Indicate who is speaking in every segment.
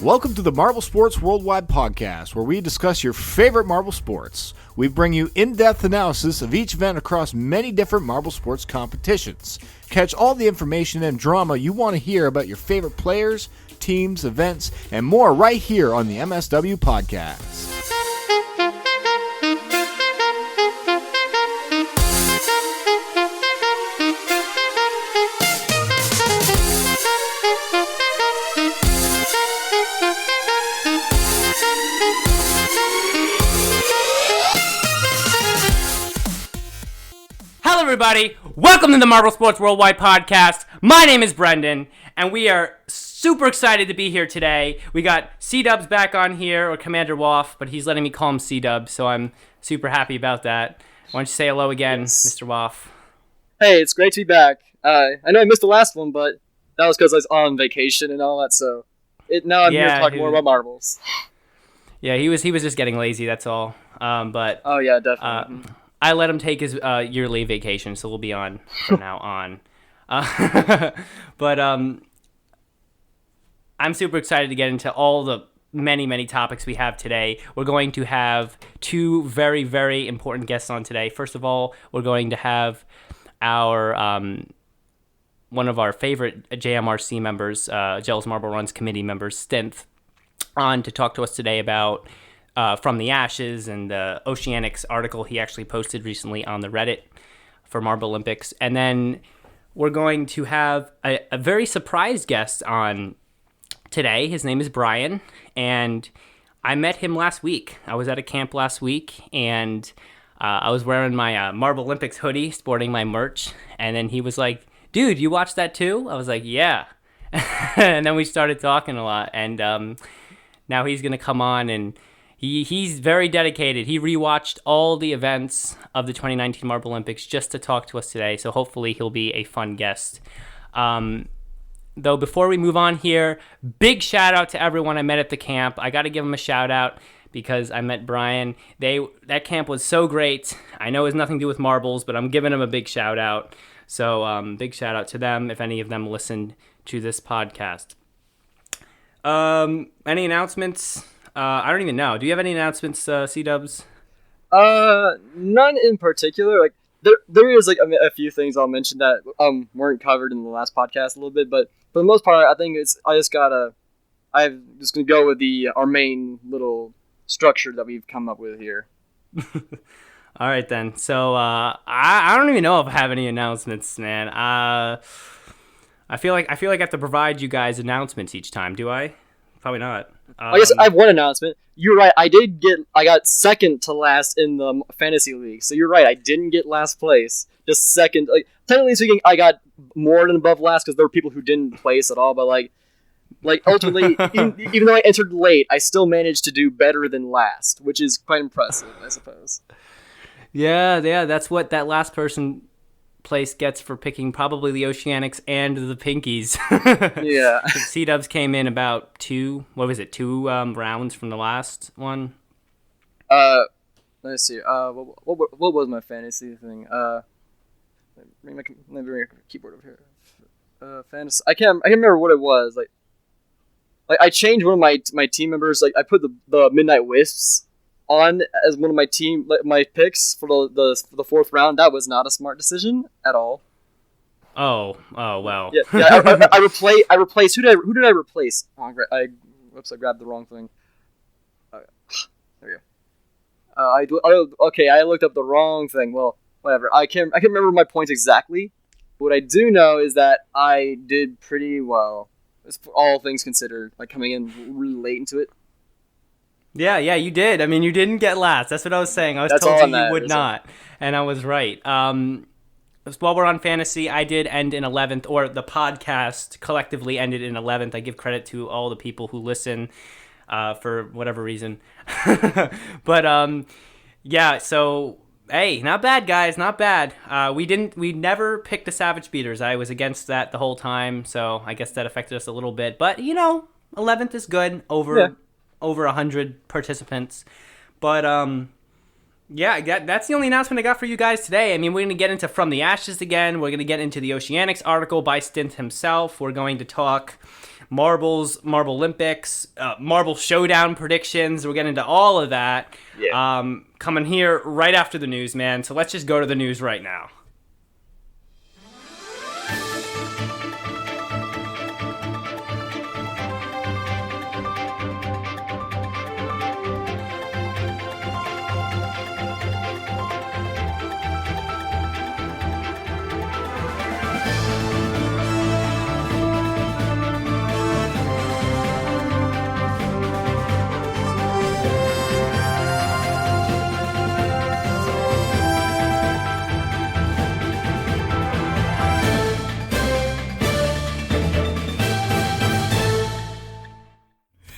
Speaker 1: Welcome to the Marble Sports Worldwide podcast, where we discuss your favorite marble sports. We bring you in-depth analysis of each event across many different marble sports competitions. Catch all the information and drama you want to hear about your favorite players, teams, events, and more right here on the MSW podcast.
Speaker 2: Everybody, welcome to the Marble Sports Worldwide podcast. My name is Brendan, and we are super excited to be here today. We got C-Dubs back on here, or Commander Woff, but he's letting me call him C-Dub, so I'm super happy about that. Why don't you say hello again, yes. Mr. Woff?
Speaker 3: Hey, it's great to be back. I know I missed the last one, but that was because I was on vacation and all that, so now I'm here to talk more about marbles.
Speaker 2: Yeah, he was just getting lazy, that's all.
Speaker 3: Oh yeah, definitely.
Speaker 2: I let him take his yearly vacation, so we'll be on from now on. But I'm super excited to get into all the many topics we have today. We're going to have two very, very important guests on today. First of all, we're going to have our one of our favorite JMRC members, Jealous Marble Runs committee members, Stynth, on to talk to us today about From the Ashes and the NOceanics article he actually posted recently on the Reddit for Marble Olympics. And then we're going to have a very surprise guest on today. His name is Brian, and I met him last week. I was at a camp last week, and I was wearing my Marble Olympics hoodie, sporting my merch, and then he was like, "Dude, you watched that too?" I was like, "Yeah." And then we started talking a lot, and now he's going to come on, and He's very dedicated. He rewatched all the events of the 2019 Marble Olympics just to talk to us today, so hopefully he'll be a fun guest. Though before we move on here, big shout out to everyone I met at the camp. I got to give them a shout out because I met Brian. That camp was so great. I know it has nothing to do with marbles, but I'm giving them a big shout out. So big shout out to them if any of them listened to this podcast. Any announcements? I don't even know. Do you have any announcements, C-Dubs?
Speaker 3: None in particular. Like there is like a few things I'll mention that weren't covered in the last podcast a little bit, but for the most part, I think I'm just gonna go with our main little structure that we've come up with here.
Speaker 2: All right then. So I don't even know if I have any announcements, man. I feel like I have to provide you guys announcements each time. Do I? Probably not.
Speaker 3: I guess I have one announcement. You're right. I got second to last in the fantasy league. So you're right. I didn't get last place. Just second. Like technically speaking, I got more than above last because there were people who didn't place at all. But like ultimately, even though I entered late, I still managed to do better than last, which is quite impressive, I suppose.
Speaker 2: Yeah. That's what that last person place gets for picking probably the NOceanics and the Pinkies.
Speaker 3: Yeah.
Speaker 2: C-Dubs came in about two rounds from the last one.
Speaker 3: Let's see. What was my fantasy thing? Let me bring a keyboard over here. Fantasy. I can't remember what it was. Like I changed one of my team members. Like I put the Midnight Wisps on as one of my picks for the fourth round. That was not a smart decision at all.
Speaker 2: Oh well.
Speaker 3: Yeah. I replaced. Who did I replace? Oh, I grabbed the wrong thing. There we go. I looked up the wrong thing. Well, whatever. I can't remember my points exactly. But what I do know is that I did pretty well, all things considered. Like coming in really late into it.
Speaker 2: Yeah, you did. I mean, you didn't get last. That's what I was saying. I was told you would not, and I was right. While we're on fantasy, I did end in 11th, or the podcast collectively ended in 11th. I give credit to all the people who listen for whatever reason. But, yeah, so, hey, not bad, guys, not bad. We never picked the Savage Beaters. I was against that the whole time, so I guess that affected us a little bit. But, 11th is good over 100 participants. But that's the only announcement I got for you guys today. I mean, we're going to get into From the Ashes again. We're going to get into the NOceanics article by Stynth himself. We're going to talk marbles, Marble Olympics, Marble Showdown predictions. We'll get into all of that coming here right after the news, man. So let's just go to the news right now.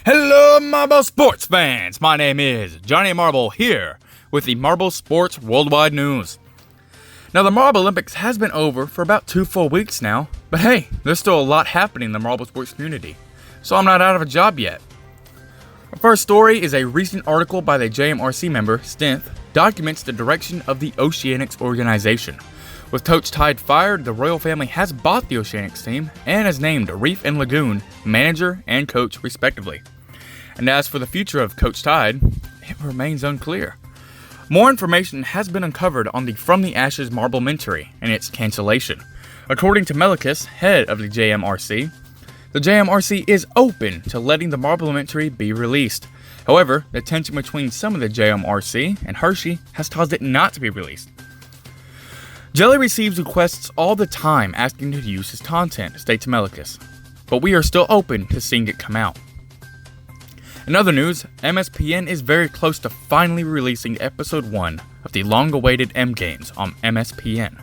Speaker 4: Hello, Marble Sports fans! My name is Johnny Marble here with the Marble Sports Worldwide News. Now, the Marble Olympics has been over for about 2 full weeks now, but hey, there's still a lot happening in the marble sports community, so I'm not out of a job yet. Our first story is a recent article by the JMRC member, Stynth, documents the direction of the NOceanics organization. With Coach Tide fired, the royal family has bought the Oceanics team and has named Reef and Lagoon manager and coach respectively. And as for the future of Coach Tide, it remains unclear. More information has been uncovered on the From the Ashes Marblementary and its cancellation. According to Melikis, head of the JMRC, the JMRC is open to letting the Marblementary be released. However, the tension between some of the JMRC and Hershey has caused it not to be released. Jelly receives requests all the time asking to use his content, states Melikis, but we are still open to seeing it come out. In other news, MSPN is very close to finally releasing Episode 1 of the long-awaited M Games on MSPN.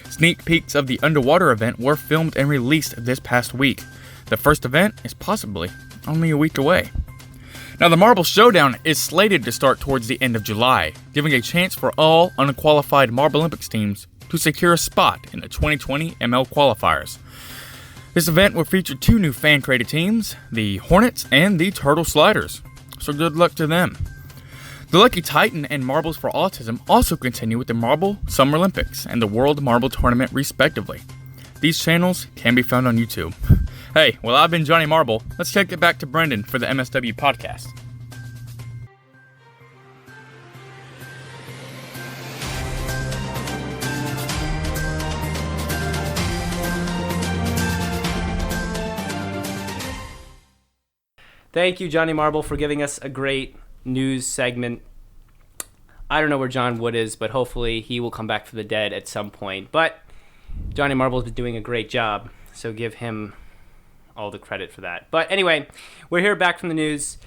Speaker 4: Sneak peeks of the underwater event were filmed and released this past week. The first event is possibly only a week away. Now, the Marble Showdown is slated to start towards the end of July, giving a chance for all unqualified Marble Olympics teams to secure a spot in the 2020 ML qualifiers. This event will feature 2 new fan-created teams, the Hornets and the Turtle Sliders, so good luck to them. The Lucky Titan and Marbles for Autism also continue with the Marble Summer Olympics and the World Marble Tournament respectively. These channels can be found on YouTube. Hey, well, I've been Johnny Marble. Let's take it back to Brendan for the MSW podcast.
Speaker 2: Thank you, Johnny Marble, for giving us a great news segment. I don't know where John Wood is, but hopefully he will come back from the dead at some point. But Johnny Marble's been doing a great job, so give him all the credit for that. But anyway, we're here back from the news.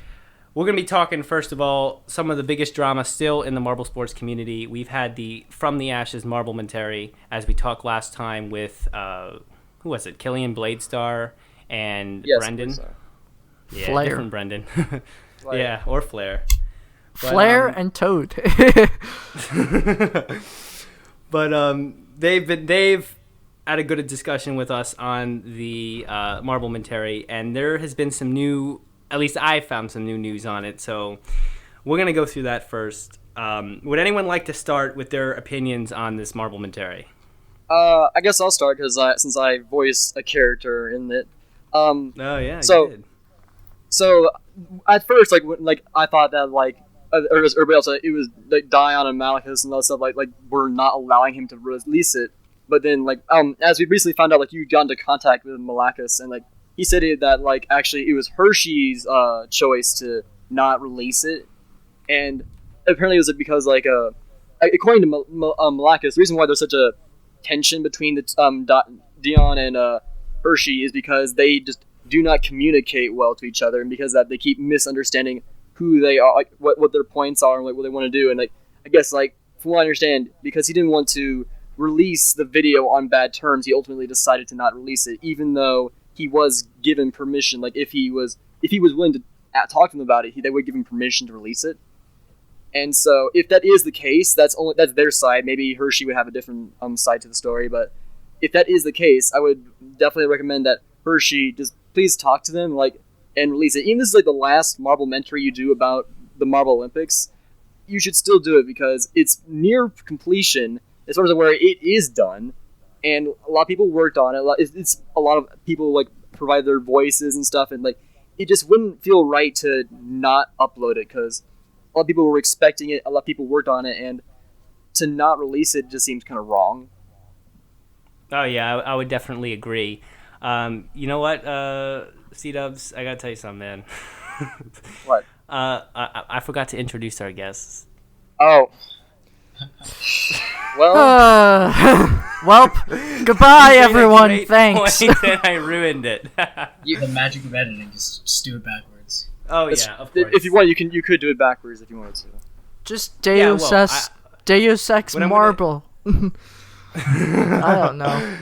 Speaker 2: We're going to be talking, first of all, some of the biggest drama still in the marble sports community. We've had the From the Ashes Marblementary, as we talked last time with, who was it, Killian Bladestar and Brendan? Yeah,
Speaker 5: Flair.
Speaker 2: Different Brendan. Yeah, or Flair. But,
Speaker 5: Flair and Toad.
Speaker 2: But they've had a good discussion with us on the Marblementary, and there has been some new, at least I found some new news on it, so we're going to go through that first. Would anyone like to start with their opinions on this Marblementary?
Speaker 3: I guess I'll start because since I voiced a character in it.
Speaker 2: Oh yeah,
Speaker 3: you did. So at first, I thought that or as everybody else, it was like Dion and Malachus and all that stuff. Like we're not allowing him to release it. But then as we recently found out, you got into contact with Malachus, and he said that actually it was Hershey's choice to not release it, and apparently it was because according to Malachus, the reason why there's such a tension between the Dion and Hershey is because they just do not communicate well to each other, and because that they keep misunderstanding who they are, what their points are, and what they want to do. And I guess from what I understand, because he didn't want to release the video on bad terms, he ultimately decided to not release it, even though he was given permission. If he was willing to talk to them about it, they would give him permission to release it. And so if that is the case, that's their side. Maybe Hershey would have a different side to the story, but if that is the case, I would definitely recommend that Hershey just please talk to them and release it. Even if this is the last Marblementary you do about the Marble Olympics, you should still do it because it's near completion as far as where it is done, and a lot of people worked on it. It's a lot of people provide their voices and stuff, and like it just wouldn't feel right to not upload it because a lot of people were expecting it, a lot of people worked on it, and to not release it just seems kind of wrong.
Speaker 2: Oh yeah, I would definitely agree. You know what, C-Dubs, I gotta tell you something, man.
Speaker 3: What?
Speaker 2: I forgot to introduce our guests.
Speaker 3: Oh. Well.
Speaker 5: Well, goodbye,
Speaker 2: You made a
Speaker 5: everyone.
Speaker 2: great
Speaker 5: Thanks.
Speaker 2: point and I ruined it.
Speaker 6: The magic of editing, just do it backwards.
Speaker 2: Oh
Speaker 3: That's-
Speaker 2: yeah, of course.
Speaker 3: If you want, you could do it backwards if you wanted to.
Speaker 5: Just
Speaker 2: Yeah,
Speaker 5: Deus
Speaker 2: well,
Speaker 5: Ex
Speaker 2: what I'm gonna-
Speaker 5: Marble. I don't know.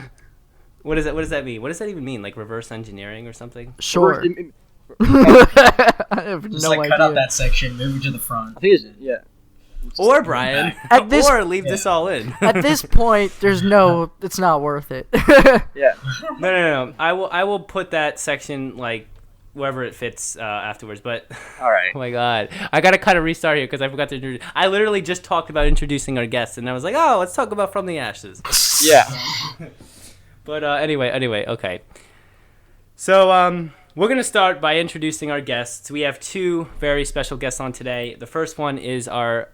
Speaker 2: What does that mean? What does that even mean? Like reverse engineering or something?
Speaker 5: Sure.
Speaker 3: Or-
Speaker 5: I have
Speaker 6: Just
Speaker 5: no
Speaker 6: like
Speaker 5: idea.
Speaker 6: cut out that section, move it to the front.
Speaker 3: I think it's, yeah.
Speaker 2: Or Brian,
Speaker 5: At this-
Speaker 2: or leave this all in.
Speaker 5: At this point, it's not worth it.
Speaker 3: Yeah.
Speaker 2: No. I will put that section like wherever it fits afterwards. But
Speaker 3: All right.
Speaker 2: oh my god, I gotta kind of restart here because I forgot to introduce. I literally just talked about introducing our guests, and I was like, oh, let's talk about From the Ashes.
Speaker 3: Yeah.
Speaker 2: But anyway, okay. So we're gonna start by introducing our guests. We have two very special guests on today. The first one is our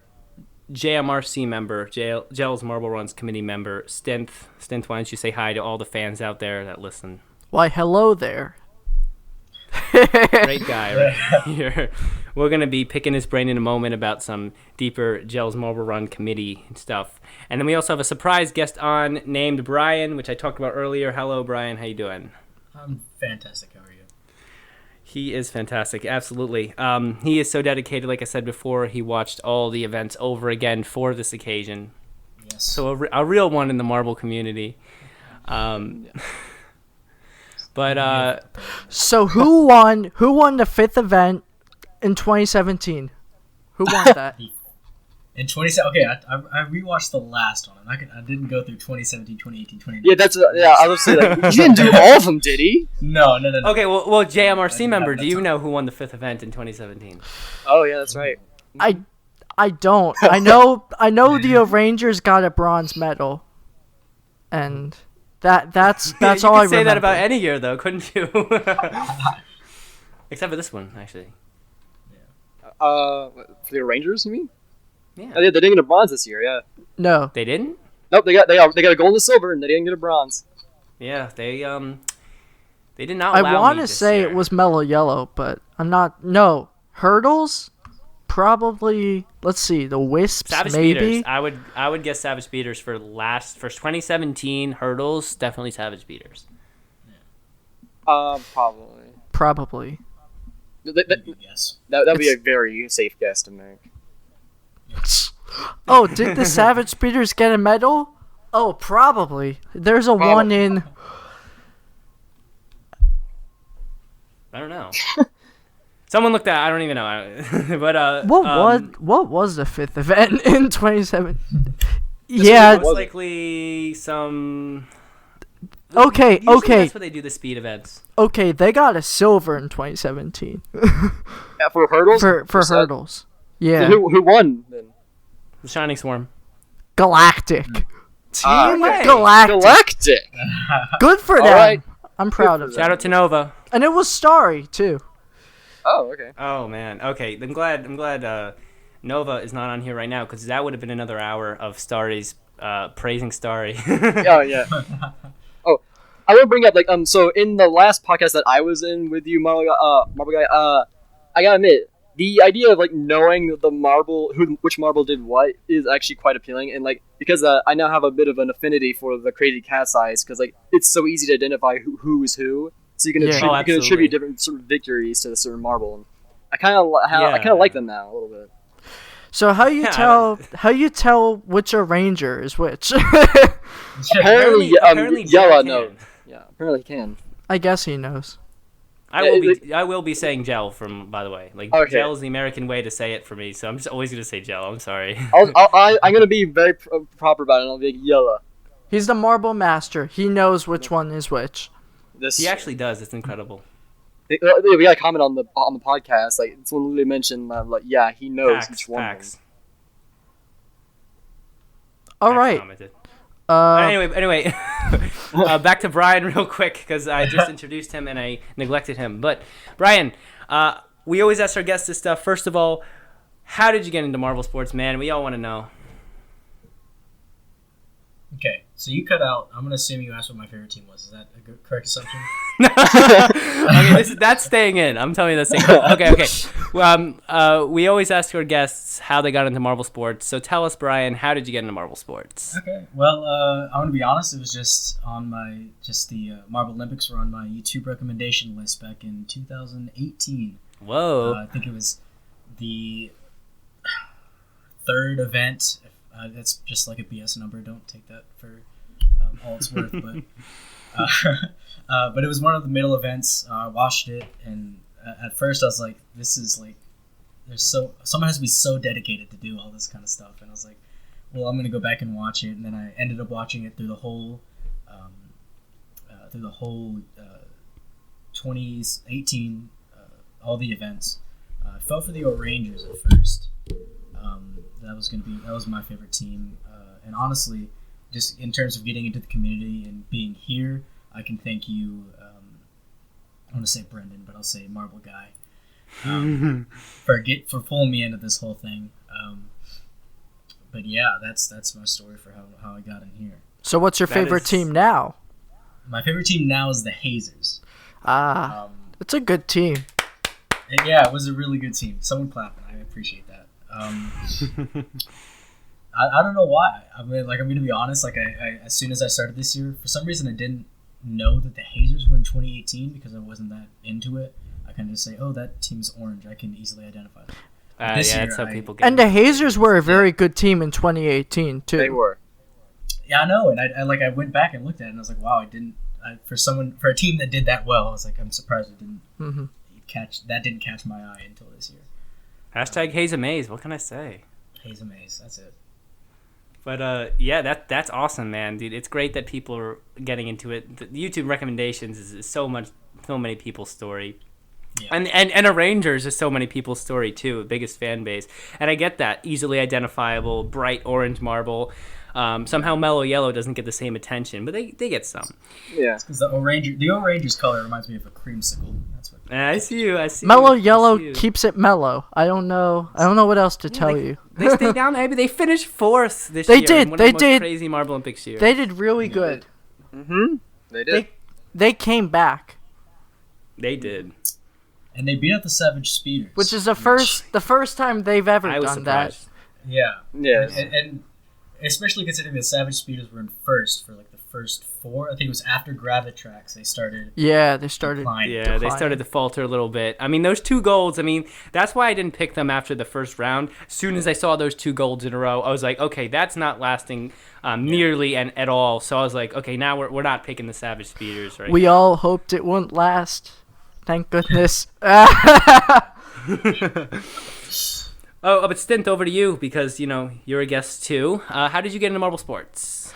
Speaker 2: JMRC member, Gels Marble Runs committee member, Stynth. Stynth, why don't you say hi to all the fans out there that listen?
Speaker 5: Why, hello there.
Speaker 2: Great guy right here. We're going to be picking his brain in a moment about some deeper Gels Marble Run committee stuff. And then we also have a surprise guest on named Brian, which I talked about earlier. Hello, Brian. How you doing?
Speaker 6: I'm fantastic. How are you?
Speaker 2: He is fantastic, absolutely. He is so dedicated, like I said before. He watched all the events over again for this occasion.
Speaker 6: Yes.
Speaker 2: So a real one in the marble community. But
Speaker 5: So who won the fifth event in 2017? Who won that?
Speaker 6: In 2017, okay, I rewatched the last one. I didn't go through 2017, 2018, 2019.
Speaker 3: Yeah, that's I was saying like, he didn't do all of them, did he?
Speaker 6: No.
Speaker 2: okay, well, JMRC member, do
Speaker 6: that's
Speaker 2: you
Speaker 6: all.
Speaker 2: know who won the fifth event in 2017?
Speaker 3: Oh yeah, that's right.
Speaker 5: I don't. I know the Rangers got a bronze medal, and that's
Speaker 2: you
Speaker 5: all I
Speaker 2: could
Speaker 5: remember.
Speaker 2: say that about any year, though, couldn't you? Except for this one, actually.
Speaker 3: For the Rangers, you mean?
Speaker 2: Yeah.
Speaker 3: Oh, yeah, they didn't get a bronze this year. Yeah.
Speaker 5: No.
Speaker 2: They didn't?
Speaker 3: Nope, they got a gold and a silver, and they didn't get a bronze.
Speaker 2: Yeah, they did not
Speaker 5: I
Speaker 2: allow
Speaker 5: want
Speaker 2: me
Speaker 5: to
Speaker 2: this
Speaker 5: say
Speaker 2: year.
Speaker 5: it was Mellow Yellow, but I'm not. No. Hurdles? Probably. Let's see. The Wisps,
Speaker 2: Savage
Speaker 5: maybe?
Speaker 2: Speeders. I would guess Savage Speeders for 2017 hurdles. Definitely Savage Speeders.
Speaker 3: Probably.
Speaker 5: Probably.
Speaker 6: Yes.
Speaker 3: That would be a very safe guess to make.
Speaker 5: Oh, did the Savage Speeders get a medal? Oh, probably. There's a one in.
Speaker 2: I don't know. Someone looked at. I don't even know. But
Speaker 5: What was the fifth event in 2017?
Speaker 2: Most
Speaker 5: Yeah.
Speaker 2: likely some.
Speaker 5: Okay.
Speaker 2: Usually
Speaker 5: Okay.
Speaker 2: That's where they do the speed events.
Speaker 5: Okay. They got a silver in 2017
Speaker 3: Yeah, for hurdles.
Speaker 5: for
Speaker 3: Set?
Speaker 5: hurdles. Yeah.
Speaker 3: Who won then?
Speaker 2: The Shining Swarm.
Speaker 5: Galactic. Team
Speaker 2: okay.
Speaker 5: Galactic.
Speaker 3: Galactic.
Speaker 5: Good for
Speaker 3: All
Speaker 5: them.
Speaker 3: right.
Speaker 5: I'm proud of them.
Speaker 2: Shout out to Nova.
Speaker 5: And it was Starry too.
Speaker 3: Oh, okay.
Speaker 2: Oh man. Okay. I'm glad. Nova is not on here right now because that would have been another hour of Starry's praising Starry.
Speaker 3: Oh yeah. Oh, I will bring up like So in the last podcast that I was in with you, Marble Guy, I gotta admit the idea of like knowing the marble, which marble did what, is actually quite appealing. And like because I now have a bit of an affinity for the crazy cat's eyes because like it's so easy to identify who is who. So you can
Speaker 5: Yeah.
Speaker 3: attribute,
Speaker 2: Oh,
Speaker 3: you can
Speaker 2: absolutely.
Speaker 3: attribute different sort of victories to the certain marble. And I kind of like them now a little bit.
Speaker 5: So how you
Speaker 2: Yeah,
Speaker 5: tell which a ranger is which?
Speaker 3: Apparently,
Speaker 2: apparently
Speaker 3: Yella
Speaker 2: Jack
Speaker 3: knows.
Speaker 2: can.
Speaker 3: Yeah, apparently he can.
Speaker 5: I guess he knows.
Speaker 2: I will be saying gel from, by the way. Like
Speaker 3: Okay.
Speaker 2: gel is the American way to say it for me, so I'm just always gonna say gel. I'm sorry.
Speaker 3: I'm gonna be very proper about it. And I'll be like Yella.
Speaker 5: He's the marble master. He knows which one is which.
Speaker 3: This
Speaker 2: He actually does. It's incredible.
Speaker 3: we got a comment on the podcast. Like someone literally mentioned like yeah, he knows
Speaker 2: Facts.
Speaker 3: each one.
Speaker 2: Facts.
Speaker 5: All
Speaker 2: Facts
Speaker 5: right.
Speaker 2: commented.
Speaker 5: Uh,
Speaker 2: Anyway. back to Brian real quick because I just introduced him and I neglected him. But Brian, we always ask our guests this stuff. First of all, how did you get into Marvel sports, man? We all want to know.
Speaker 6: Okay, so you cut out. I'm gonna assume you asked what my favorite team was. Is that a good, correct assumption?
Speaker 2: I mean, that's staying in. I'm telling you that's staying in. Okay. We always ask our guests how they got into Marvel sports. So tell us, Brian, how did you get into Marvel sports?
Speaker 6: Okay. Well, I'm gonna be honest. It was just on the Marvel Olympics were on my YouTube recommendation list back in 2018.
Speaker 2: Whoa.
Speaker 6: I think it was the third event. That's just like a BS number. Don't take that for all it's worth. But it was one of the middle events. I watched it, and at first I was like, "This is like, someone has to be so dedicated to do all this kind of stuff." And I was like, "Well, I'm gonna go back and watch it." And then I ended up watching it through the whole 2018, all the events. I felt for the Rangers at first. That was my favorite team, and honestly, just in terms of getting into the community and being here, I can thank you. I want to say Brendan, but I'll say Marble Guy, for pulling me into this whole thing. But yeah, that's my story for how I got in here.
Speaker 5: So what's your favorite team now?
Speaker 6: My favorite team now is the Hazers.
Speaker 5: It's a good team.
Speaker 6: And yeah, it was a really good team. Someone clapping. I appreciate that. I don't know why. I mean, like, I'm gonna be honest. Like, I as soon as I started this year, for some reason, I didn't know that the Hazers were in 2018 because I wasn't that into it. I kind of just say, "Oh, that team's orange. I can easily identify them."
Speaker 2: That's how people get.
Speaker 5: And the Hazers were a very good team in 2018 too.
Speaker 3: They were.
Speaker 6: Yeah, I know. And I went back and looked at it, and I was like, "Wow, for a team that did that well, I was like, I'm surprised it didn't didn't catch my eye until this year."
Speaker 2: Hashtag Haze Amaze. What can I say?
Speaker 6: Haze Amaze. That's it.
Speaker 2: But yeah, that's awesome, man, dude. It's great that people are getting into it. The YouTube recommendations is so many people's story. Yeah. And a Rangers is so many people's story too. Biggest fan base, and I get that. Easily identifiable, bright orange marble. Somehow mellow yellow doesn't get the same attention, but they get some.
Speaker 6: Yeah, because the Rangers color reminds me of a creamsicle. That's what.
Speaker 2: I see you.
Speaker 5: Mellow yellow keeps it mellow. I don't know what else to tell you.
Speaker 2: They stayed down. Maybe they finished fourth this year.
Speaker 5: They did. They did.
Speaker 2: Crazy Marble Olympics year.
Speaker 5: They did really good.
Speaker 3: They did.
Speaker 5: They came back.
Speaker 2: They did.
Speaker 6: And they beat up the Savage Speeders,
Speaker 5: which is the first time they've ever done that.
Speaker 6: Yeah.
Speaker 3: Yeah.
Speaker 6: And especially considering the Savage Speeders were in first for like the first four. I think it was after Gravitrax they started.
Speaker 5: Yeah, they started.
Speaker 2: Declining. They started to falter a little bit. I mean, those 2 golds. I mean, that's why I didn't pick them after the first round. As soon as I saw those 2 golds in a row, I was like, okay, that's not lasting nearly and at all. So I was like, okay, now we're not picking the Savage Speeders, right?
Speaker 5: We all hoped it wouldn't last. Thank goodness.
Speaker 2: Oh, but Stynth, over to you because, you're a guest too. How did you get into Marble sports?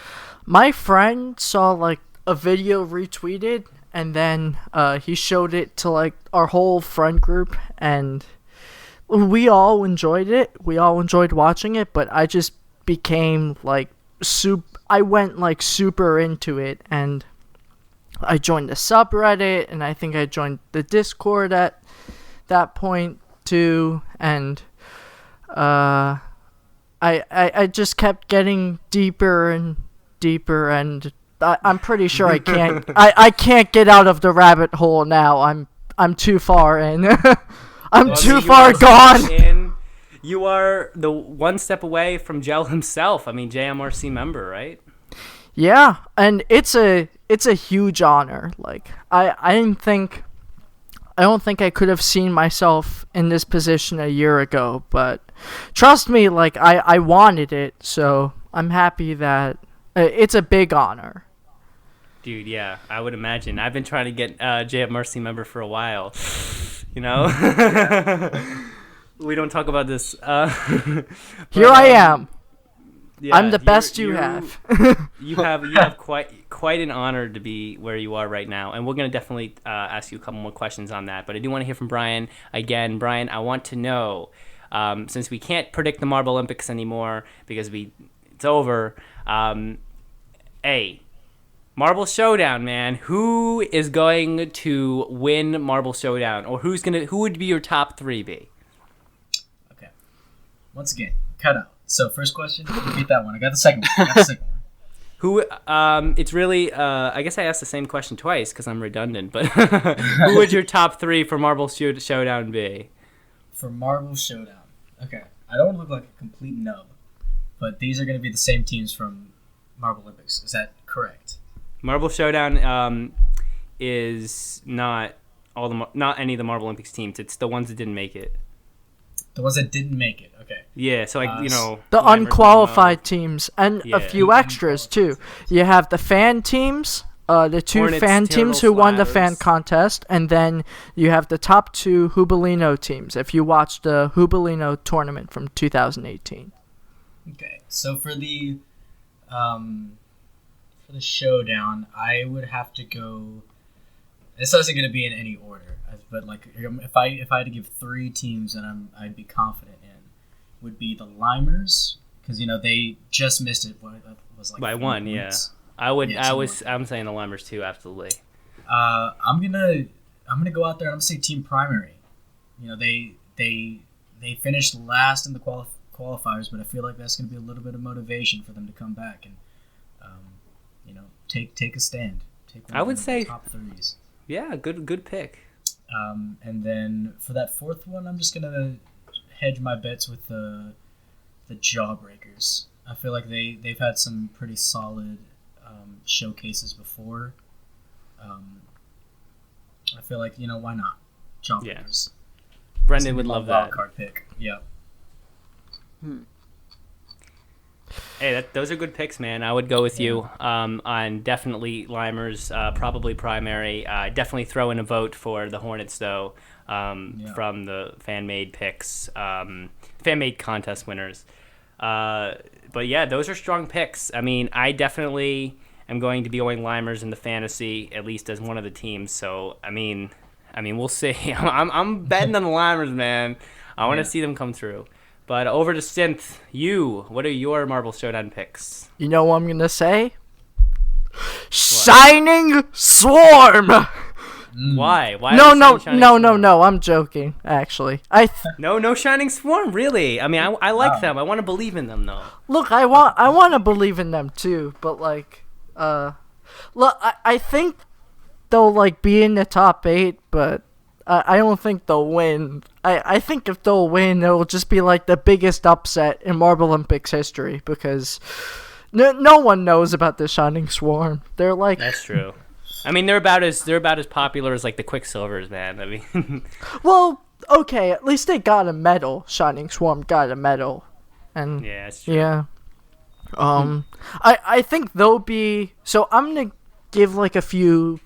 Speaker 5: My friend saw, like, a video retweeted, and then he showed it to, like, our whole friend group, and we all enjoyed it. We all enjoyed watching it, but I just became, like, I went, like, super into it, and I joined the subreddit, and I think I joined the Discord at that point, too, and I just kept getting deeper and deeper, and I'm pretty sure I can't get out of the rabbit hole now. I'm too far in. I'm too far gone.
Speaker 2: You are the one step away from Gel himself. I mean, JMRC member, right?
Speaker 5: Yeah, and it's a huge honor. Like I don't think I could have seen myself in this position a year ago, but trust me, like I wanted it, so I'm happy that it's a big honor.
Speaker 2: Dude, yeah, I would imagine. I've been trying to get JMRC member for a while. We don't talk about this.
Speaker 5: Here I am. Yeah, I'm the best you have.
Speaker 2: you have quite an honor to be where you are right now, and we're going to definitely ask you a couple more questions on that. But I do want to hear from Brian again. Brian, I want to know, since we can't predict the Marble Olympics anymore because it's over. Marble Showdown, man. Who is going to win Marble Showdown, or who would be your top 3 be?
Speaker 6: Okay. Once again, cut out. So first question, repeat that one. I got the second one.
Speaker 2: Who? It's really. I guess I asked the same question twice because I'm redundant. But who would your top 3 for Marble Showdown be?
Speaker 6: For Marble Showdown, okay. I don't want to look like a complete nub, but these are going to be the same teams from Marble Olympics. Is that correct?
Speaker 2: Marble Showdown is not not any of the Marble Olympics teams. It's the ones that didn't make it.
Speaker 6: The ones that didn't make it. Okay.
Speaker 2: Yeah, so
Speaker 5: the unqualified teams and a few extras too. You have the fan teams, the 2
Speaker 2: Hornets,
Speaker 5: fan teams who won the fan
Speaker 2: Flyers.
Speaker 5: contest, and then you have the top 2 Jubilino teams. If you watched the Jubilino tournament from 2018.
Speaker 6: Okay. So for the showdown, I would have to go. This isn't going to be in any order, but like if I had to give 3 teams that I'd be confident in, would be the Limers, because they just missed it. What was like
Speaker 2: by
Speaker 6: 4
Speaker 2: 1, yeah.
Speaker 6: points.
Speaker 2: I'm saying the Limers too, absolutely.
Speaker 6: I'm gonna go out there and I'm gonna say Team Primary. They finished last in the qualifiers, but I feel like that's gonna be a little bit of motivation for them to come back and take a stand. Take one
Speaker 2: I would
Speaker 6: of
Speaker 2: say
Speaker 6: the top 3s.
Speaker 2: Yeah, good pick.
Speaker 6: And then for that 4th one, I'm just gonna hedge my bets with the Jawbreakers. I feel like they've had some pretty solid showcases before. I feel like why not Jawbreakers?
Speaker 2: Yeah. Brendan would love that.
Speaker 6: Card pick. Yeah.
Speaker 2: Hey, those are good picks, man. I would go with you on definitely Limers, probably Primary. Definitely throw in a vote for the Hornets, though, from the fan-made picks, fan-made contest winners. But yeah, those are strong picks. I mean, I definitely am going to be going Limers in the fantasy, at least as one of the teams. So, I mean, we'll see. I'm betting on the Limers, man. I want to see them come through. But over to Stynth, what are your Marble Showdown picks?
Speaker 5: You know what I'm gonna say? Shining Swarm.
Speaker 2: Why?
Speaker 5: No. I'm joking. Actually,
Speaker 2: No Shining Swarm, really. I mean, I like them. I want to believe in them, though.
Speaker 5: look. I want to believe in them too, but like, look. I think they'll like be in the top 8, but I don't think they'll win. I think if they'll win, it'll just be like the biggest upset in Marble Olympics history because no one knows about the Shining Swarm. They're like
Speaker 2: That's true. I mean, they're about as popular as like the Quicksilvers, man. I mean,
Speaker 5: well, okay, at least they got a medal. Shining Swarm got a medal, and
Speaker 2: yeah, that's true.
Speaker 5: yeah. I think they'll be. So I'm gonna give like a few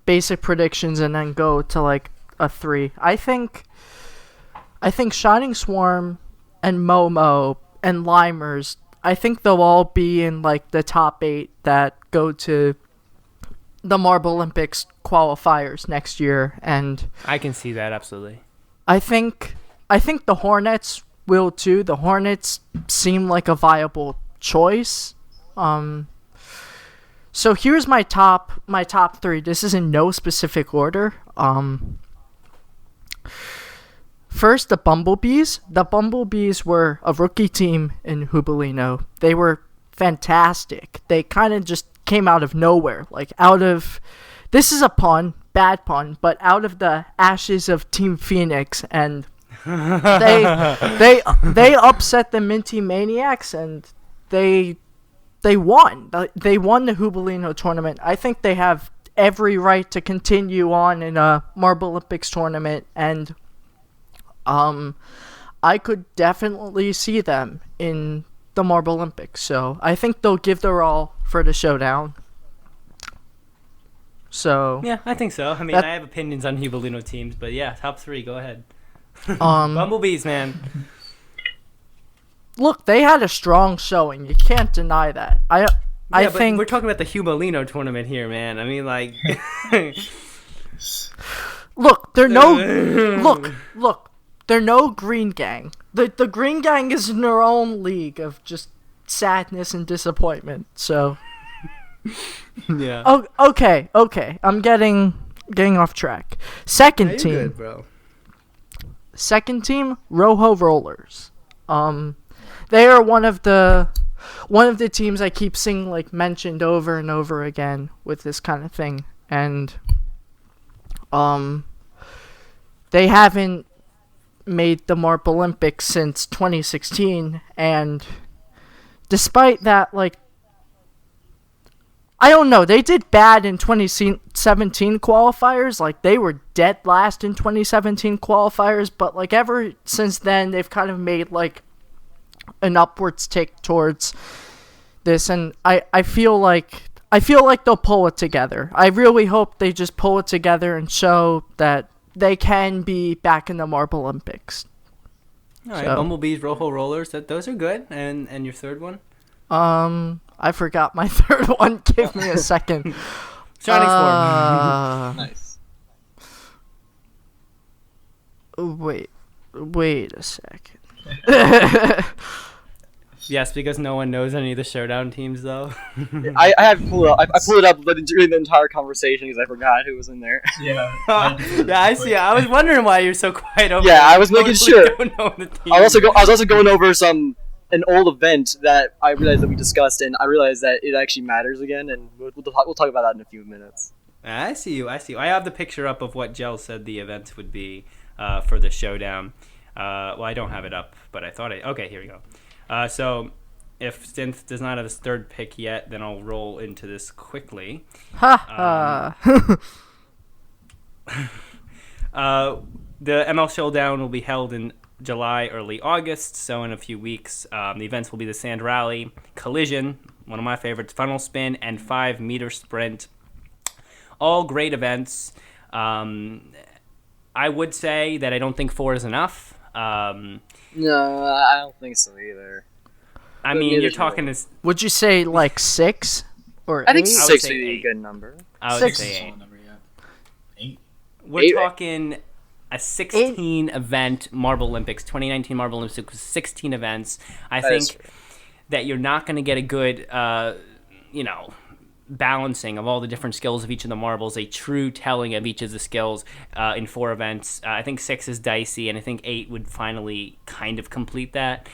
Speaker 5: basic predictions and then go to like a 3. I think Shining Swarm and Momo and Limers, I think they'll all be in like the top 8 that go to the Marble Olympics qualifiers next year, and
Speaker 2: I can see that absolutely.
Speaker 5: I think the Hornets will too. The Hornets seem like a viable choice. So here's my top 3. This is in no specific order. First, the Bumblebees. The Bumblebees were a rookie team in Jubilino. They were fantastic. They kind of just came out of nowhere. This is a pun, bad pun, but out of the ashes of Team Phoenix, and they upset the Minty Maniacs, and they won. They won the Jubilino tournament. I think they have every right to continue on in a Marble Olympics tournament, and I could definitely see them in the Marble Olympics. So I think they'll give their all for the showdown. So
Speaker 2: Yeah, I think so. I mean, I have opinions on Jubilino teams, but yeah, top 3, go ahead. Bumblebees, man.
Speaker 5: Look, they had a strong showing. You can't deny that. I think
Speaker 2: we're talking about the Jubilino tournament here, man. I mean, like,
Speaker 5: look, they're no Green Gang. The Green Gang is in their own league of just sadness and disappointment. So
Speaker 2: Yeah.
Speaker 5: Oh, okay. I'm getting off track. Second team.
Speaker 2: Good, bro.
Speaker 5: Second team, Rojo Rollers. They are one of the teams I keep seeing like mentioned over and over again with this kind of thing, and they haven't made the Marble Olympics since 2016, and despite that, like, I don't know, they did bad in 2017 qualifiers. Like, they were dead last in 2017 qualifiers, but like ever since then, they've kind of made like an upwards tick towards this, and I feel like they'll pull it together. I really hope they just pull it together and show that they can be back in the Marble Olympics.
Speaker 2: All right,
Speaker 5: So-
Speaker 2: Bumblebees, Rojo Rollers, those are good. And your third one?
Speaker 5: I forgot my third one. Give me a second.
Speaker 2: Shining Storm.
Speaker 3: Nice.
Speaker 5: Wait a second.
Speaker 2: Yes, because no one knows any of the Showdown teams, though.
Speaker 3: I have pulled it up. I pulled it up during the entire conversation because I forgot who was in there.
Speaker 6: Yeah.
Speaker 2: Yeah, I see. I was wondering why you're so quiet over
Speaker 3: Yeah,
Speaker 2: there.
Speaker 3: I was making sure.
Speaker 2: Don't know the team.
Speaker 3: I was also going over an old event that I realized that we discussed, and I realized that it actually matters again, and we'll talk about that in a few minutes.
Speaker 2: I see you. I have the picture up of what Gel said the events would be for the Showdown. Well, I don't have it up, but I thought okay, here we go. So if Stynth does not have his third pick yet, then I'll roll into this quickly.
Speaker 5: Ha
Speaker 2: The ML Showdown will be held in July, early August, so in a few weeks. The events will be the Sand Rally, Collision, one of my favorites, Funnel Spin, and 5-meter Sprint. All great events. I would say that I don't think 4 is enough.
Speaker 3: No, I don't think so either.
Speaker 2: I mean, you're talking to...
Speaker 5: Would you say like 6 or 8?
Speaker 3: I think
Speaker 2: I would
Speaker 3: 6
Speaker 2: say
Speaker 3: would be a
Speaker 2: 8.
Speaker 3: good number.
Speaker 2: I would
Speaker 5: Six.
Speaker 2: say
Speaker 6: Solid
Speaker 2: 8.
Speaker 6: number, yeah. 8.
Speaker 2: We're
Speaker 3: 8.
Speaker 2: talking a 16 event Marble Olympics. 2019 Marble Olympics was 16 events. I
Speaker 3: That is
Speaker 2: think that you're not going to get a good, balancing of all the different skills of each of the marbles, a true telling of each of the skills in 4 events. I think 6 is dicey, and I think 8 would finally kind of complete that.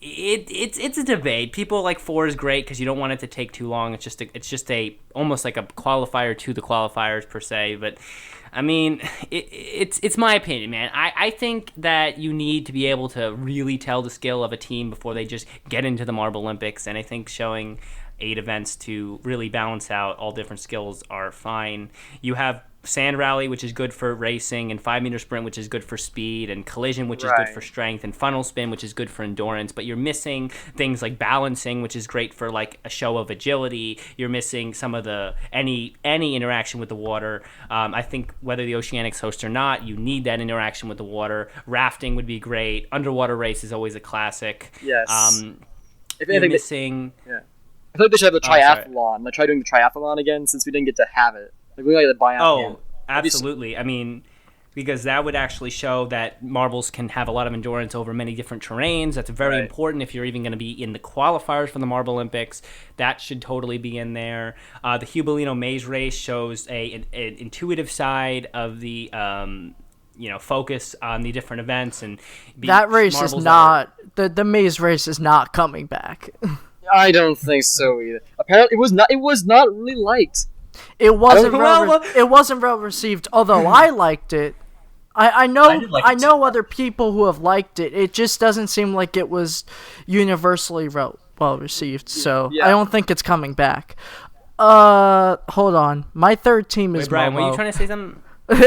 Speaker 2: It's a debate. People like 4 is great because you don't want it to take too long. It's just a almost like a qualifier to the qualifiers per se. But I mean, it's my opinion, man. I think that you need to be able to really tell the skill of a team before they just get into the Marble Olympics, and I think showing 8 events to really balance out all different skills are fine. You have Sand Rally, which is good for racing, and 5-meter Sprint, which is good for speed, and Collision, which is good for strength, and Funnel Spin, which is good for endurance. But you're missing things like balancing, which is great for like a show of agility. You're missing some of the any interaction with the water. I think whether the Oceanics host or not, you need that interaction with the water. Rafting would be great. Underwater race is always a classic.
Speaker 3: Yes. If
Speaker 2: You're
Speaker 3: anything,
Speaker 2: missing.
Speaker 3: I feel like they should have the
Speaker 2: sorry.
Speaker 3: triathlon. Like try doing the triathlon again since we didn't get to have it. Like we got to buy out.
Speaker 2: Oh, absolutely. I mean, because that would actually show that marbles can have a lot of endurance over many different terrains. That's very important if you're even going to be in the qualifiers for the Marble Olympics. That should totally be in there. The Hubalino Maze Race shows an intuitive side of the focus on the different events, and
Speaker 5: that race is not the maze race is not coming back.
Speaker 3: I don't think so either. Apparently, it was not really liked.
Speaker 5: It wasn't well received, although I liked it. I know other people who have liked it. It just doesn't seem like it was universally well received. So I don't think it's coming back. Hold on. My third team is
Speaker 2: Brian,
Speaker 5: Momo.
Speaker 2: were you trying to say something?
Speaker 6: You're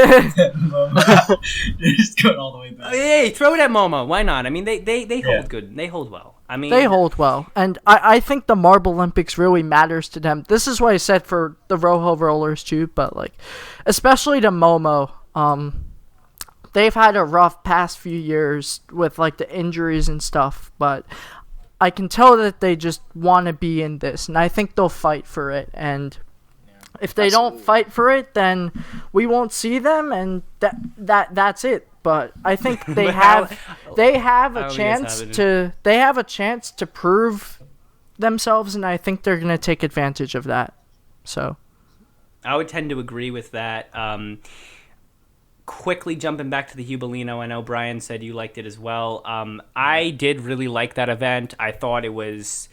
Speaker 6: just going all the way back.
Speaker 2: Hey, throw it at Momo. Why not? I mean, they hold good. They hold well. I mean,
Speaker 5: they hold well, and I think the Marble Olympics really matters to them. This is what I said for the Rojo Rollers too, but like, especially to Momo, they've had a rough past few years with like the injuries and stuff, but I can tell that they just want to be in this, and I think they'll fight for it. And if they don't fight for it, then we won't see them, and that's it. But I think they have a chance to prove themselves, and I think they're going to take advantage of that. So
Speaker 2: I would tend to agree with that. Quickly jumping back to the Jubilino, I know Brian said you liked it as well. I did really like that event. I thought it was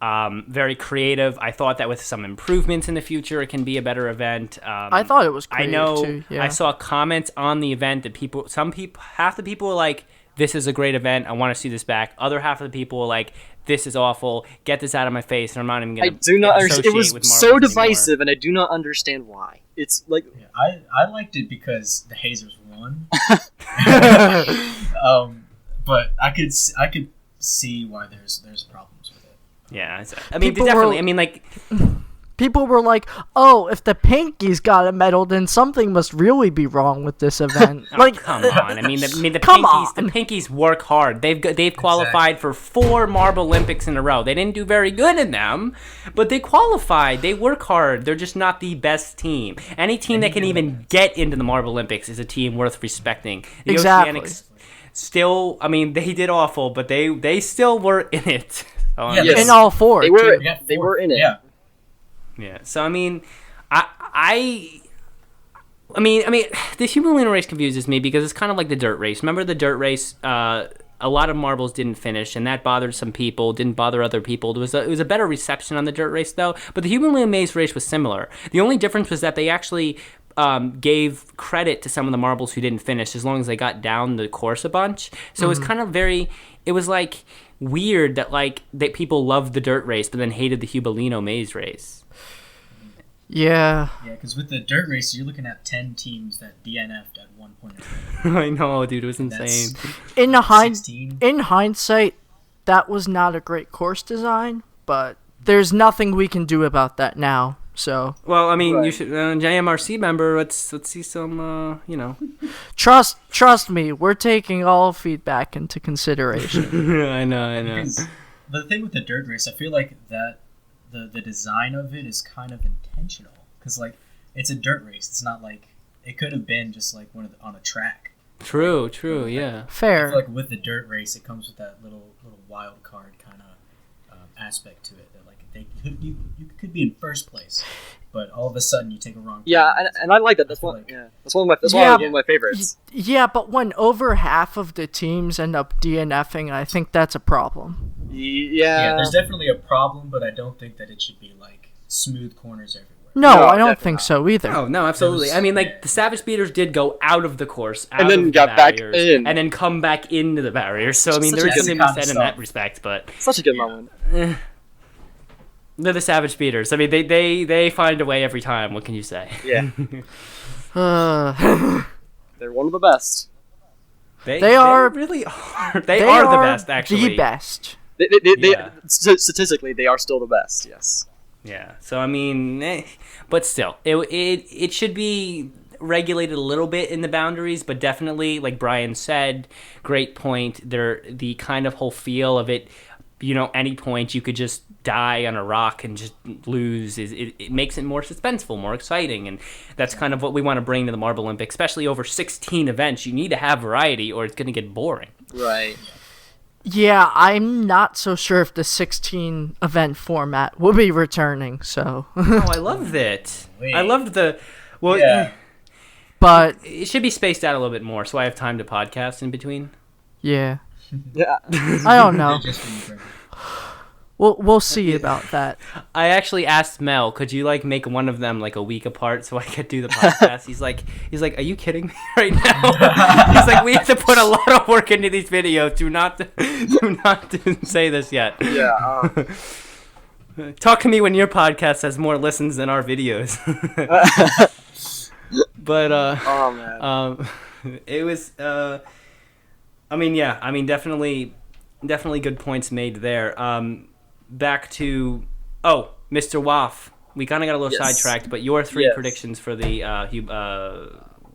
Speaker 2: very creative. I thought that with some improvements in the future, it can be a better event.
Speaker 5: I thought it was creative
Speaker 2: I know
Speaker 5: too. Yeah.
Speaker 2: I saw comments on the event that half the people were like, this is a great event, I want to see this back. Other half of the people were like, this is awful, get this out of my face, and I'm not even going to
Speaker 3: I do not understand. It was so divisive,
Speaker 2: anymore.
Speaker 3: and I do not understand why. It's like...
Speaker 6: Yeah, I liked it because the Hazers won. But I could see why there's problems with it.
Speaker 2: Yeah, I mean,
Speaker 5: People
Speaker 2: definitely.
Speaker 5: were-
Speaker 2: I mean, like,
Speaker 5: People were like, "Oh, if the Pinkies got a medal, then something must really be wrong with this event."
Speaker 2: like, come on. I mean, the
Speaker 5: Come
Speaker 2: Pinkies. The
Speaker 5: on.
Speaker 2: Pinkies work hard. They've qualified for 4 Marble Olympics in a row. They didn't do very good in them, but they qualified. They work hard. They're just not the best team. Any team that can even get into the Marble Olympics is a team worth respecting. The
Speaker 5: Exactly.
Speaker 2: Oceanics still, I mean, they did awful, but they still were in it. So,
Speaker 6: Yeah,
Speaker 3: Yes.
Speaker 5: In all four,
Speaker 3: They
Speaker 5: too.
Speaker 3: were
Speaker 6: We got
Speaker 3: they
Speaker 6: four.
Speaker 3: were in it.
Speaker 6: Yeah.
Speaker 2: Yeah. So I mean, I mean, the Jubilino race confuses me because it's kind of like the dirt race. Remember the dirt race? A lot of marbles didn't finish, and that bothered some people. Didn't bother other people. It was a better reception on the dirt race though. But the Jubilino maze race was similar. The only difference was that they actually gave credit to some of the marbles who didn't finish, as long as they got down the course a bunch. So it was kind of it was like weird that people loved the dirt race but then hated the Jubilino maze race.
Speaker 5: Yeah.
Speaker 6: Yeah, because with the dirt race, you're looking at 10 teams that DNF'd at one point.
Speaker 2: I know, dude, it was
Speaker 6: That's
Speaker 2: insane.
Speaker 6: $16.
Speaker 5: In hindsight, that was not a great course design, but there's nothing we can do about that now. So
Speaker 2: Well, I mean, you
Speaker 3: Right.
Speaker 2: should JMRC member. Let's see some,
Speaker 5: trust me, we're taking all feedback into consideration.
Speaker 2: I know.
Speaker 6: Because the thing with the dirt race, I feel like that the design of it is kind of intentional. Because, like, it's a dirt race. It's not like... It could have been just, like, on a track.
Speaker 2: True, yeah.
Speaker 6: I
Speaker 5: Fair.
Speaker 6: feel like with the dirt race, it comes with that little wild card kind of aspect to it. That, like, you could be in first place, but all of a sudden you take a wrong
Speaker 3: Yeah,
Speaker 6: turn.
Speaker 3: and I like that. That's
Speaker 6: I feel
Speaker 3: one.
Speaker 6: like-
Speaker 3: Yeah, that's one of my favorites.
Speaker 5: Yeah, but when over half of the teams end up DNFing, I think that's a problem.
Speaker 6: Yeah, there's definitely a problem, but I don't think that it should be like smooth corners everywhere.
Speaker 5: No,
Speaker 3: No,
Speaker 5: I don't
Speaker 3: definitely
Speaker 5: think
Speaker 3: not.
Speaker 5: so either.
Speaker 2: Oh no, absolutely.
Speaker 6: There was-
Speaker 2: I mean, like the Savage Speeders did go out of the course, out
Speaker 3: And then
Speaker 2: of the
Speaker 3: got back
Speaker 2: barriers,
Speaker 3: in.
Speaker 2: and then come back into the barriers. So I mean,
Speaker 3: Such
Speaker 2: there
Speaker 3: a
Speaker 2: is
Speaker 3: good
Speaker 2: something to be
Speaker 6: kind of
Speaker 2: said in
Speaker 6: stuff.
Speaker 2: that respect. But
Speaker 3: Such a good moment.
Speaker 2: they're the Savage Speeders. I mean, they find a way every time. What can you say?
Speaker 3: Yeah,
Speaker 5: Uh,
Speaker 3: they're one of the best.
Speaker 5: They are-
Speaker 2: really are. They are the best, actually.
Speaker 5: The best.
Speaker 2: Yeah.
Speaker 3: Statistically, they are still the best. Yes.
Speaker 2: Yeah. So I mean, but still, it should be regulated a little bit in the boundaries, but definitely, like Brian said, great point. The kind of whole feel of it. Any point you could just die on a rock and just lose. It makes it more suspenseful, more exciting, and that's kind of what we want to bring to the Marble Olympics, especially over 16 events. You need to have variety, or it's going to get boring.
Speaker 3: Right.
Speaker 5: Yeah, I'm not so sure if the 16 event format will be returning, so.
Speaker 2: Oh, I loved it.
Speaker 6: Wait.
Speaker 2: I loved the. Well,
Speaker 6: Yeah.
Speaker 5: But,
Speaker 2: it should be spaced out a little bit more, so I have time to podcast in between.
Speaker 5: yeah.
Speaker 3: Yeah.
Speaker 5: I don't know.
Speaker 6: They're just being great.
Speaker 5: We'll see about that.
Speaker 2: I actually asked Mel, could you make one of them a week apart so I could do the podcast? He's like, are you kidding me right now? He's like, we have to put a lot of work into these videos. Do not say this yet.
Speaker 3: Yeah.
Speaker 2: Talk to me when your podcast has more listens than our videos. But
Speaker 3: Oh man.
Speaker 2: it was. Definitely good points made there. Back to Mr. Waff. We kind of got a little
Speaker 3: Yes.
Speaker 2: sidetracked, but your 3
Speaker 3: Yes.
Speaker 2: predictions for the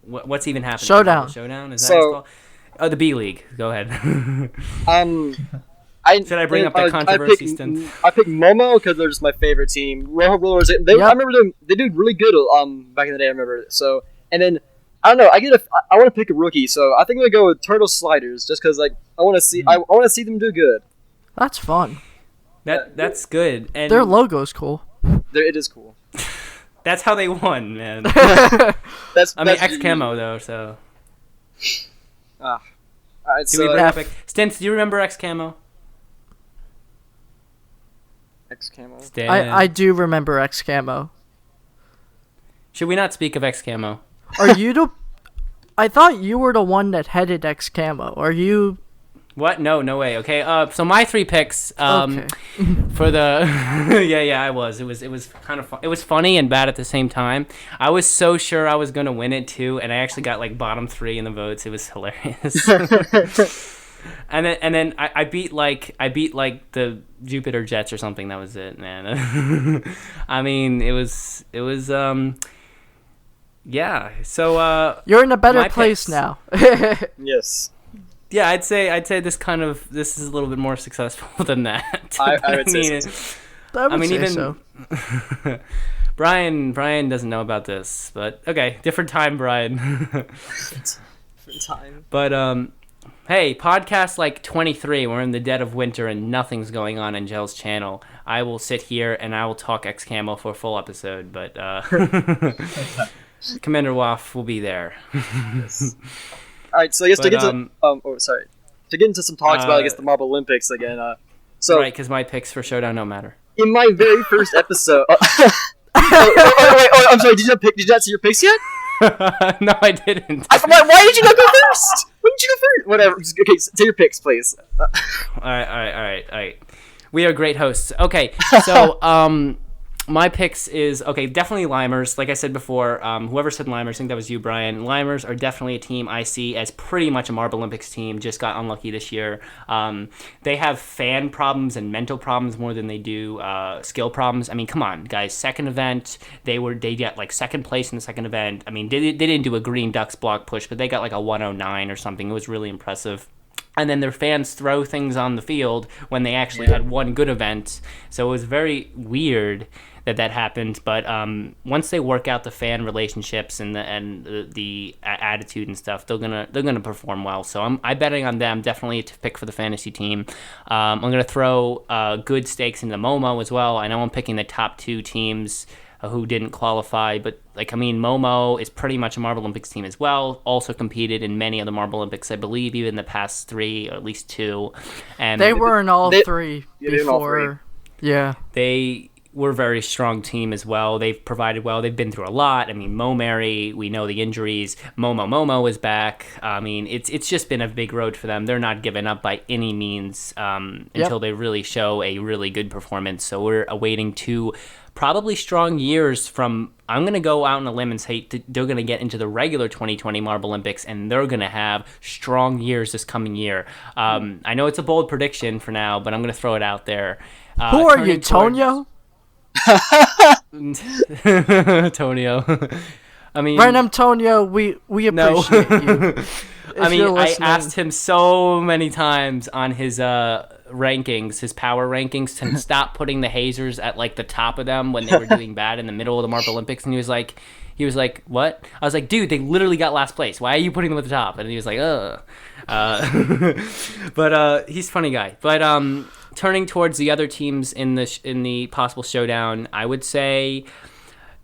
Speaker 2: what's even happening?
Speaker 5: Showdown.
Speaker 2: Showdown is that
Speaker 3: So-
Speaker 2: what it's called? Oh, the B League. Go ahead. Should I bring up that controversy, Stynth?
Speaker 3: I picked Momo because they're just my favorite team. Rojo Rollers. I remember they did really good back in the day. I remember. So and then I don't know. I want to pick a rookie. So I think I'm gonna go with Turtle Sliders just because I want to see them do good.
Speaker 5: That's fun.
Speaker 2: That's good. And
Speaker 5: Their logo's cool.
Speaker 3: It is cool.
Speaker 2: that's how they won, man.
Speaker 3: That's
Speaker 2: X camo though, so.
Speaker 3: All right,
Speaker 2: Do we bring up Stynth, do you remember X camo?
Speaker 3: X camo.
Speaker 5: I do remember X camo.
Speaker 2: Should we not speak of X camo?
Speaker 5: Are you the? I thought you were the one that headed X camo. Are you?
Speaker 2: What? No way. Okay. So my 3 picks.
Speaker 5: Okay.
Speaker 2: For the yeah, I was. It was kind of fun. It was funny and bad at the same time. I was so sure I was gonna win it too, and I actually got like bottom 3 in the votes. It was hilarious. and then I beat like the Jupiter Jets or something. That was it, man. I mean, it was yeah. So
Speaker 5: You're in a better place
Speaker 2: picks.
Speaker 5: now.
Speaker 3: Yes.
Speaker 2: Yeah, I'd say this is a little bit more successful than that.
Speaker 3: I would say so.
Speaker 5: I would say so.
Speaker 2: Brian doesn't know about this, but okay, different time, Brian.
Speaker 3: Different time.
Speaker 2: But hey, podcast like 23. We're in the dead of winter and nothing's going on Gel's channel. I will sit here and I will talk X camo for a full episode, but Commander Waff will be there.
Speaker 3: Yes. All right, so I guess to get to to get into some talks about the Marble Olympics again. So
Speaker 2: right, because my picks for Showdown don't matter.
Speaker 3: In my very first episode, wait, I'm sorry. Did you not see your picks yet?
Speaker 2: No, I didn't.
Speaker 3: Why did you not go first? Why didn't you go first? Whatever. Okay, say your picks, please.
Speaker 2: All right. We are great hosts. Okay, so my picks is, okay, definitely Limers. Like I said before, whoever said Limers, I think that was you, Brian. Limers are definitely a team I see as pretty much a Marble Olympics team. Just got unlucky this year. They have fan problems and mental problems more than they do skill problems. I mean, come on, guys. Second event, they got like second place in the second event. I mean, they didn't do a Green Ducks block push, but they got like a 109 or something. It was really impressive. And then their fans throw things on the field when they actually had one good event. So it was very weird that happened, but once they work out the fan relationships and the attitude and stuff, they're gonna perform well. So I'm betting on them, definitely to pick for the fantasy team. I'm gonna throw good stakes into Momo as well. I know I'm picking the top 2 teams who didn't qualify, but Momo is pretty much a Marble Olympics team as well. Also competed in many of the Marble Olympics, I believe, even the past 3 or at least 2. And
Speaker 5: they were in all 3
Speaker 3: before.
Speaker 5: In all 3. Yeah,
Speaker 2: they were a very strong team as well. They've provided well. They've been through a lot. I mean, Mo Mary, we know the injuries. Momo is back. I mean, it's just been a big road for them. They're not giving up by any means until they really show a really good performance. So we're awaiting 2 probably strong years from, I'm going to go out on a limb and say they're going to get into the regular 2020 Marble Olympics, and they're going to have strong years this coming year. I know it's a bold prediction for now, but I'm going to throw it out there.
Speaker 5: Who are you, Tonio?
Speaker 2: Tonio. I mean,
Speaker 5: Random Tonio, we appreciate you.
Speaker 2: I mean, I asked him so many times on his rankings, his power rankings, to stop putting the hazers at like the top of them when they were doing bad in the middle of the Marble Olympics, and he was like, what? I was like, dude, they literally got last place. Why are you putting them at the top? And he was like, but he's a funny guy. But turning towards the other teams in the possible showdown, I would say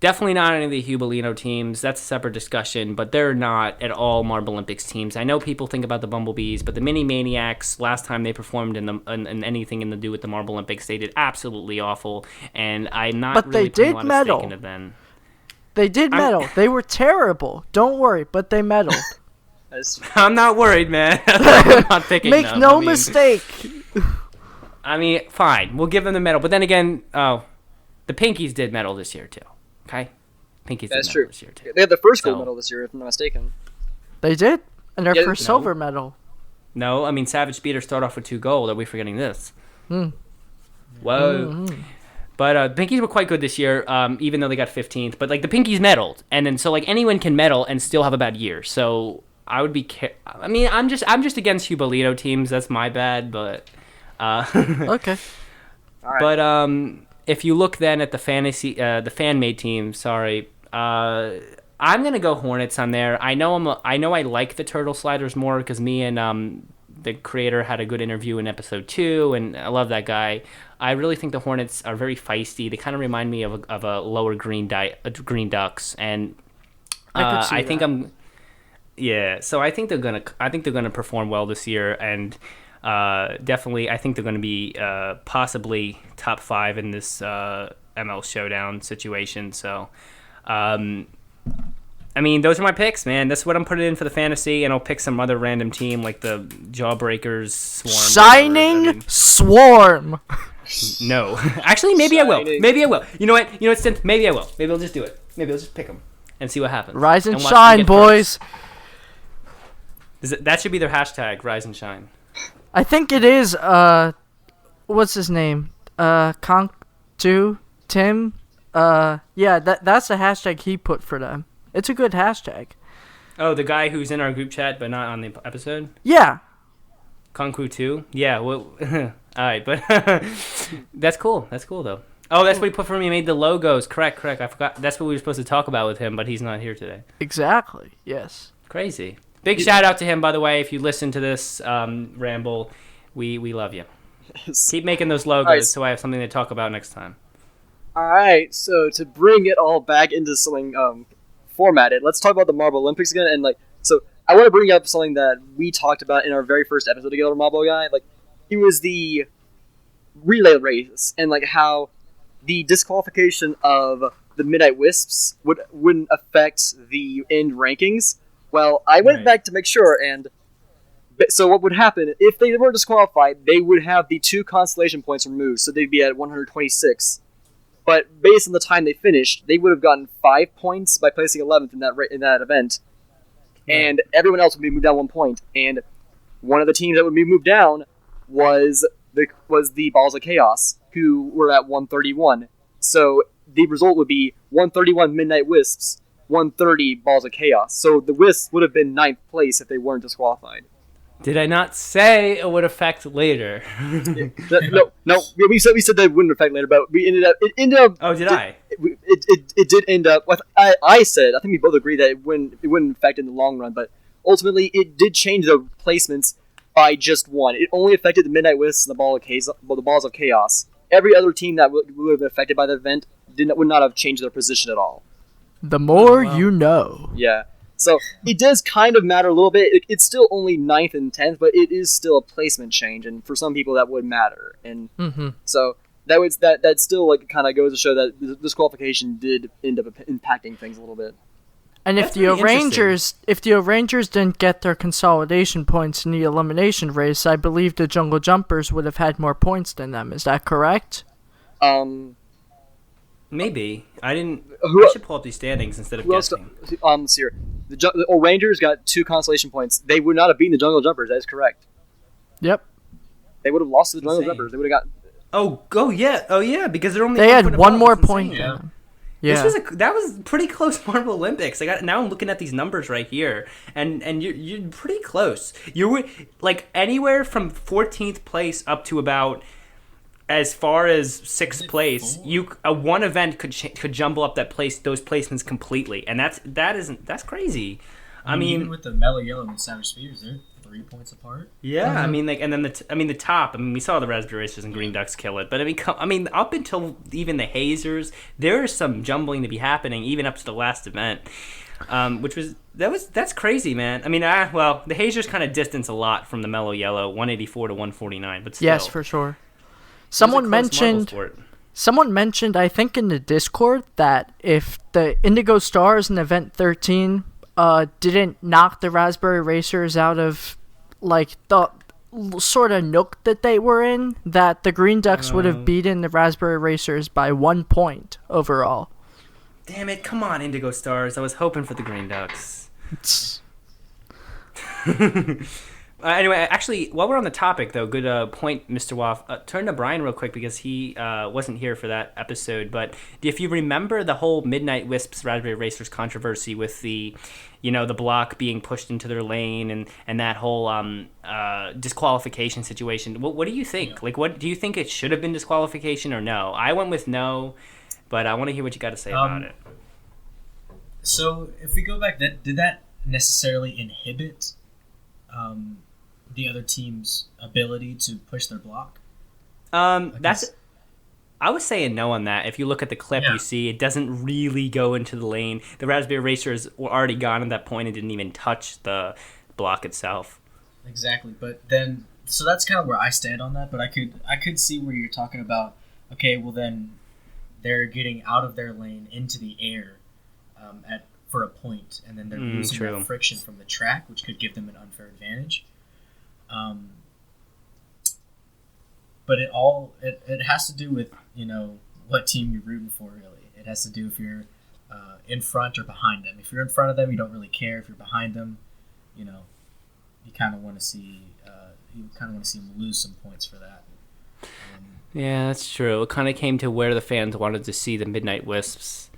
Speaker 2: definitely not any of the Hubelino teams. That's a separate discussion, but they're not at all Marble Olympics teams. I know people think about the Bumblebees, but the Mini Maniacs, last time they performed in anything in the do with the Marble Olympics, they did absolutely awful, and I'm not
Speaker 5: but
Speaker 2: really
Speaker 5: they
Speaker 2: putting
Speaker 5: did
Speaker 2: a lot
Speaker 5: medal.
Speaker 2: of stake into them.
Speaker 5: They did medal. They were terrible. Don't worry, but they medaled.
Speaker 2: I'm not worried, man. I'm not picking
Speaker 5: Make
Speaker 2: them.
Speaker 5: no mistake.
Speaker 2: I mean, fine. We'll give them the medal. But then again, the Pinkies did medal this year, too. Okay? Pinkies did medal this year, too.
Speaker 3: They had the first gold medal this year, if I'm not mistaken.
Speaker 5: They did? And their first silver medal.
Speaker 2: No, I mean, Savage Speeder started off with 2 gold. Are we forgetting this? Whoa.
Speaker 5: Mm-hmm.
Speaker 2: But Pinkies were quite good this year, even though they got 15th. But, like, the Pinkies medaled. And then, so, like, anyone can medal and still have a bad year. So, I would be... I mean, I'm just against Hubelino teams. That's my bad, but...
Speaker 5: Okay.
Speaker 3: All right.
Speaker 2: But if you look then at the fan-made team, I'm gonna go Hornets on there. I know I like the Turtle Sliders more because me and the creator had a good interview in episode 2, and I love that guy. I really think the Hornets are very feisty. They kind of remind me of a lower Green Ducks, and I think I'm. Yeah, so I think they're gonna perform well this year, and definitely I think they're gonna be possibly top 5 in this ML Showdown situation. So, I mean, those are my picks, man. That's what I'm putting in for the fantasy, and I'll pick some other random team like the Jawbreakers, Swarm.
Speaker 5: Swarm.
Speaker 2: No, actually, maybe I will. Maybe I will. You know what, Stynth? Maybe I will. Maybe I'll just do it. Maybe I'll just pick them and see what happens.
Speaker 5: Rise and
Speaker 2: watch
Speaker 5: shine,
Speaker 2: them get
Speaker 5: boys.
Speaker 2: That should be their hashtag, Rise and Shine.
Speaker 5: I think it is. What's his name? Conk2 Tim. Yeah, that's the hashtag he put for them. It's a good hashtag.
Speaker 2: Oh, the guy who's in our group chat but not on the episode?
Speaker 5: Yeah.
Speaker 2: Konku 2? Yeah, well, alright, but that's cool. That's cool, though. Oh, that's what he put for me. He made the logos. Correct. I forgot. That's what we were supposed to talk about with him, but he's not here today.
Speaker 5: Exactly, yes.
Speaker 2: Crazy. Big shout out to him, by the way. If you listen to this ramble, we love you. Keep making those logos so I have something to talk about next time.
Speaker 3: Alright, so to bring it all back into something formatted, let's talk about the Marble Olympics again. And so I want to bring up something that we talked about in our very first episode together, Marble Guy. It was the relay race, and how the disqualification of the Midnight Wisps wouldn't affect the end rankings. Well, I went back to make sure, and so what would happen if they were disqualified? They would have the 2 consolation points removed, so they'd be at 126. But based on the time they finished, they would have gotten 5 points by placing 11th in that event, and everyone else would be moved down 1 point. And one of the teams that would be moved down was the Balls of Chaos, who were at 131. So the result would be 131 Midnight Wisps, 130 Balls of Chaos. So the Wisps would have been 9th place if they weren't disqualified.
Speaker 2: Did I not say it would affect later?
Speaker 3: No. We said that it wouldn't affect later, but it ended up.
Speaker 2: Oh, did I?
Speaker 3: It did end up. I said. I think we both agree that it wouldn't affect in the long run, but ultimately it did change the placements by just 1. It only affected the Midnight Wisps and the Balls of Chaos. Every other team that would have been affected by the event would not have changed their position at all.
Speaker 5: The more you know.
Speaker 3: Yeah. So it does kind of matter a little bit. It's still only 9th and 10th, but it is still a placement change, and for some people that would matter. And so that still kind of goes to show that the disqualification did end up impacting things a little bit.
Speaker 5: And if the Rangers didn't get their consolidation points in the elimination race, I believe the Jungle Jumpers would have had more points than them. Is that correct?
Speaker 2: Maybe. I should pull up these standings instead of guessing.
Speaker 3: Let's see here. The Rangers got 2 consolation points. They would not have beaten the Jungle Jumpers. That is correct.
Speaker 5: Yep.
Speaker 3: They would have lost to the Jungle Jumpers. They would have got.
Speaker 2: Oh yeah, because they're only.
Speaker 5: They had 1 more point.
Speaker 2: Yeah.
Speaker 5: Yeah.
Speaker 2: That was pretty close Marble Olympics. Now I'm looking at these numbers right here, and you're pretty close. You were anywhere from 14th place up to about as far as 6th place. One event could jumble up those placements completely, and that's crazy. I mean,
Speaker 6: even with the Mellow Yellow and Savage Spears, they're 3 points apart.
Speaker 2: Yeah, I mean, and then the top. I mean, we saw the Raspberry Racers and Green Ducks kill it, but I mean, up until even the Hazers, there is some jumbling to be happening, even up to the last event, that's crazy, man. I mean, the Hazers kind of distance a lot from the Mellow Yellow, 184 to 149, but still.
Speaker 5: Yes, for sure. Someone mentioned, I think in the Discord, that if the Indigo Stars in Event 13 didn't knock the Raspberry Racers out of the sort of nook that they were in, that the Green Ducks would have beaten the Raspberry Racers by 1 point overall.
Speaker 2: Damn it, come on, Indigo Stars. I was hoping for the Green Ducks. Anyway, actually, while we're on the topic, though, good point, Mr. Waff. Turn to Brian real quick because he wasn't here for that episode. But if you remember the whole Midnight Wisps Raspberry Racers controversy with the block being pushed into their lane and that whole disqualification situation, what do you think? Yeah. What do you think it should have been disqualification or no? I went with no, but I want to hear what you got to say about it.
Speaker 6: So if we go back, did that necessarily inhibit the other team's ability to push their block?
Speaker 2: That's. I was saying no on that. If you look at the clip,
Speaker 6: Yeah.
Speaker 2: you see it doesn't really go into the lane. The Raspberry Racers were already gone at that point and didn't even touch the block itself.
Speaker 6: Exactly, but then so that's kind of where I stand on that. But I could see where you're talking about. Okay, well then they're getting out of their lane into the air for a point, and then they're losing
Speaker 2: true.
Speaker 6: that friction from the track, which could give them an unfair advantage. But it has to do with what team you're rooting for. Really, it has to do if you're in front or behind them. If you're in front of them, you don't really care. If you're behind them, you kind of want to see them lose some points for that.
Speaker 2: Yeah, that's true. It kind of came to where the fans wanted to see the Midnight Wisps.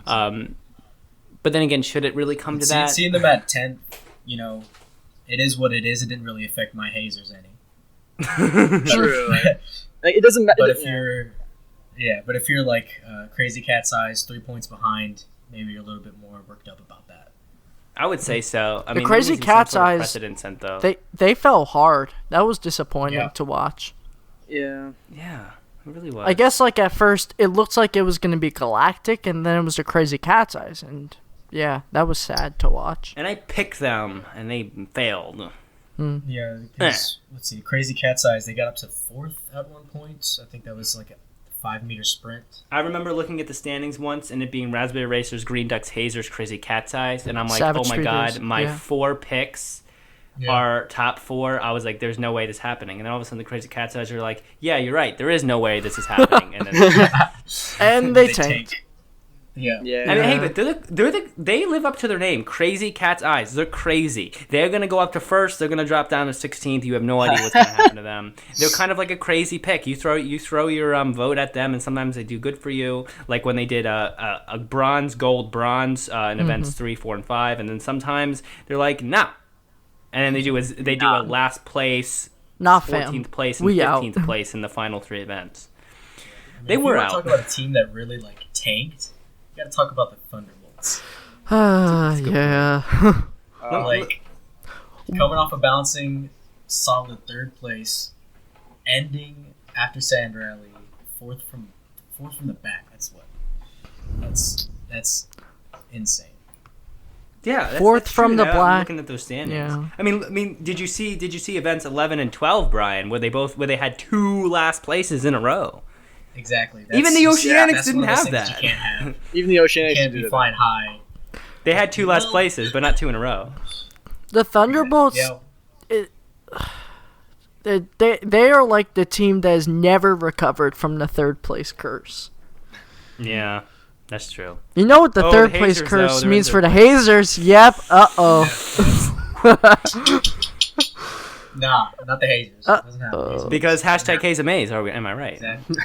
Speaker 2: But then again, should it really come to that?
Speaker 6: Seeing them at 10th, it is what it is. It didn't really affect my hazers any.
Speaker 3: True. Like, it doesn't matter.
Speaker 6: But if you're like Crazy Cat's Eyes, 3 points behind, maybe you're a little bit more worked up about that.
Speaker 2: I would say so. I mean,
Speaker 5: Crazy
Speaker 2: there needs to be some
Speaker 5: Cat's
Speaker 2: sort of
Speaker 5: Eyes,
Speaker 2: precedent set, though.
Speaker 5: They fell hard. That was disappointing
Speaker 6: Yeah.
Speaker 5: to watch.
Speaker 3: Yeah.
Speaker 2: Yeah, it really was.
Speaker 5: I guess like at first it looked like it was going to be Galactic, and then it was a Crazy Cat's Eyes, and yeah, that was sad to watch.
Speaker 2: And I picked them, and they failed.
Speaker 6: Yeah, because, let's see, Crazy Cat's Eyes, they got up to 4th at one point. I think that was like a 5-meter sprint.
Speaker 2: I remember looking at the standings once, and it being Raspberry Racers, Green Ducks, Hazers, Crazy Cat's Eyes, and I'm like,
Speaker 5: Savage
Speaker 2: oh my
Speaker 5: Speeders,
Speaker 2: god, my
Speaker 5: yeah.
Speaker 2: 4 picks are top 4. I was like, there's no way this is happening. And then all of a sudden the Crazy Cat's Eyes are like, yeah, you're right, there is no way this is happening. And then
Speaker 5: And they tanked.
Speaker 6: Yeah.
Speaker 3: Yeah.
Speaker 2: I mean, hey, but they live up to their name, Crazy Cat's Eyes. They're crazy. They're gonna go up to 1st. They're gonna drop down to 16th. You have no idea what's gonna happen to them. They're kind of like a crazy pick. You throw your vote at them, and sometimes they do good for you. Like when they did a bronze, gold, bronze in events 3, 4, and 5, and then sometimes they're like, nah, and then they do a last place,
Speaker 5: Not fam.
Speaker 2: 14th place, and
Speaker 5: We out.
Speaker 2: 15th place in the final 3 events. They
Speaker 6: If you
Speaker 2: were
Speaker 6: wanna
Speaker 2: out.
Speaker 6: talk about a team that really like tanked. You gotta talk about the Thunderbolts.
Speaker 5: Yeah.
Speaker 6: Like coming off a bouncing solid 3rd place, ending after Sand Rally, fourth from the back. That's insane.
Speaker 2: Yeah, that's,
Speaker 5: 4th
Speaker 2: that's
Speaker 5: from
Speaker 2: true.
Speaker 5: the
Speaker 2: Now I'm
Speaker 5: black.
Speaker 2: looking at those standings.
Speaker 5: Yeah.
Speaker 2: I mean, did you see events 11 and 12, Brian, where they had 2 last places in a row?
Speaker 6: Exactly.
Speaker 2: Even the Oceanics
Speaker 6: that's
Speaker 2: didn't
Speaker 6: one of those
Speaker 2: have
Speaker 6: things
Speaker 2: that.
Speaker 6: You can't have.
Speaker 3: Even the
Speaker 6: You
Speaker 3: Oceanics
Speaker 6: can't
Speaker 3: do
Speaker 6: be
Speaker 3: that.
Speaker 6: flying high.
Speaker 2: They had 2 last places, but not 2 in a row.
Speaker 5: The Thunderbolts,
Speaker 6: Yeah.
Speaker 5: they are like the team that has never recovered from the 3rd place curse.
Speaker 2: Yeah, that's true.
Speaker 5: You know what the
Speaker 2: Oh,
Speaker 5: 3rd
Speaker 2: the
Speaker 5: place
Speaker 2: Hazers,
Speaker 5: curse
Speaker 2: though, they're
Speaker 5: means
Speaker 2: in
Speaker 5: for the
Speaker 2: 3rd place.
Speaker 5: Hazers? Yep.
Speaker 6: Nah, not the Hazers. Doesn't happen. Hazers.
Speaker 2: Because hashtag K's Amaze, am I right?
Speaker 6: Exactly.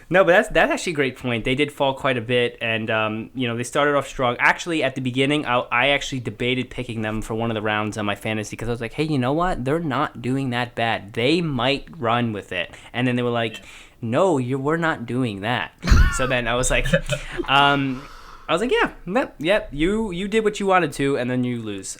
Speaker 2: No, but that's actually a great point. They did fall quite a bit, and they started off strong. Actually, at the beginning, I actually debated picking them for one of the rounds on my fantasy because I was like, hey, you know what? They're not doing that bad. They might run with it. And then they were like, no, we're not doing that. So then I was like, yeah, you did what you wanted to, and then you lose.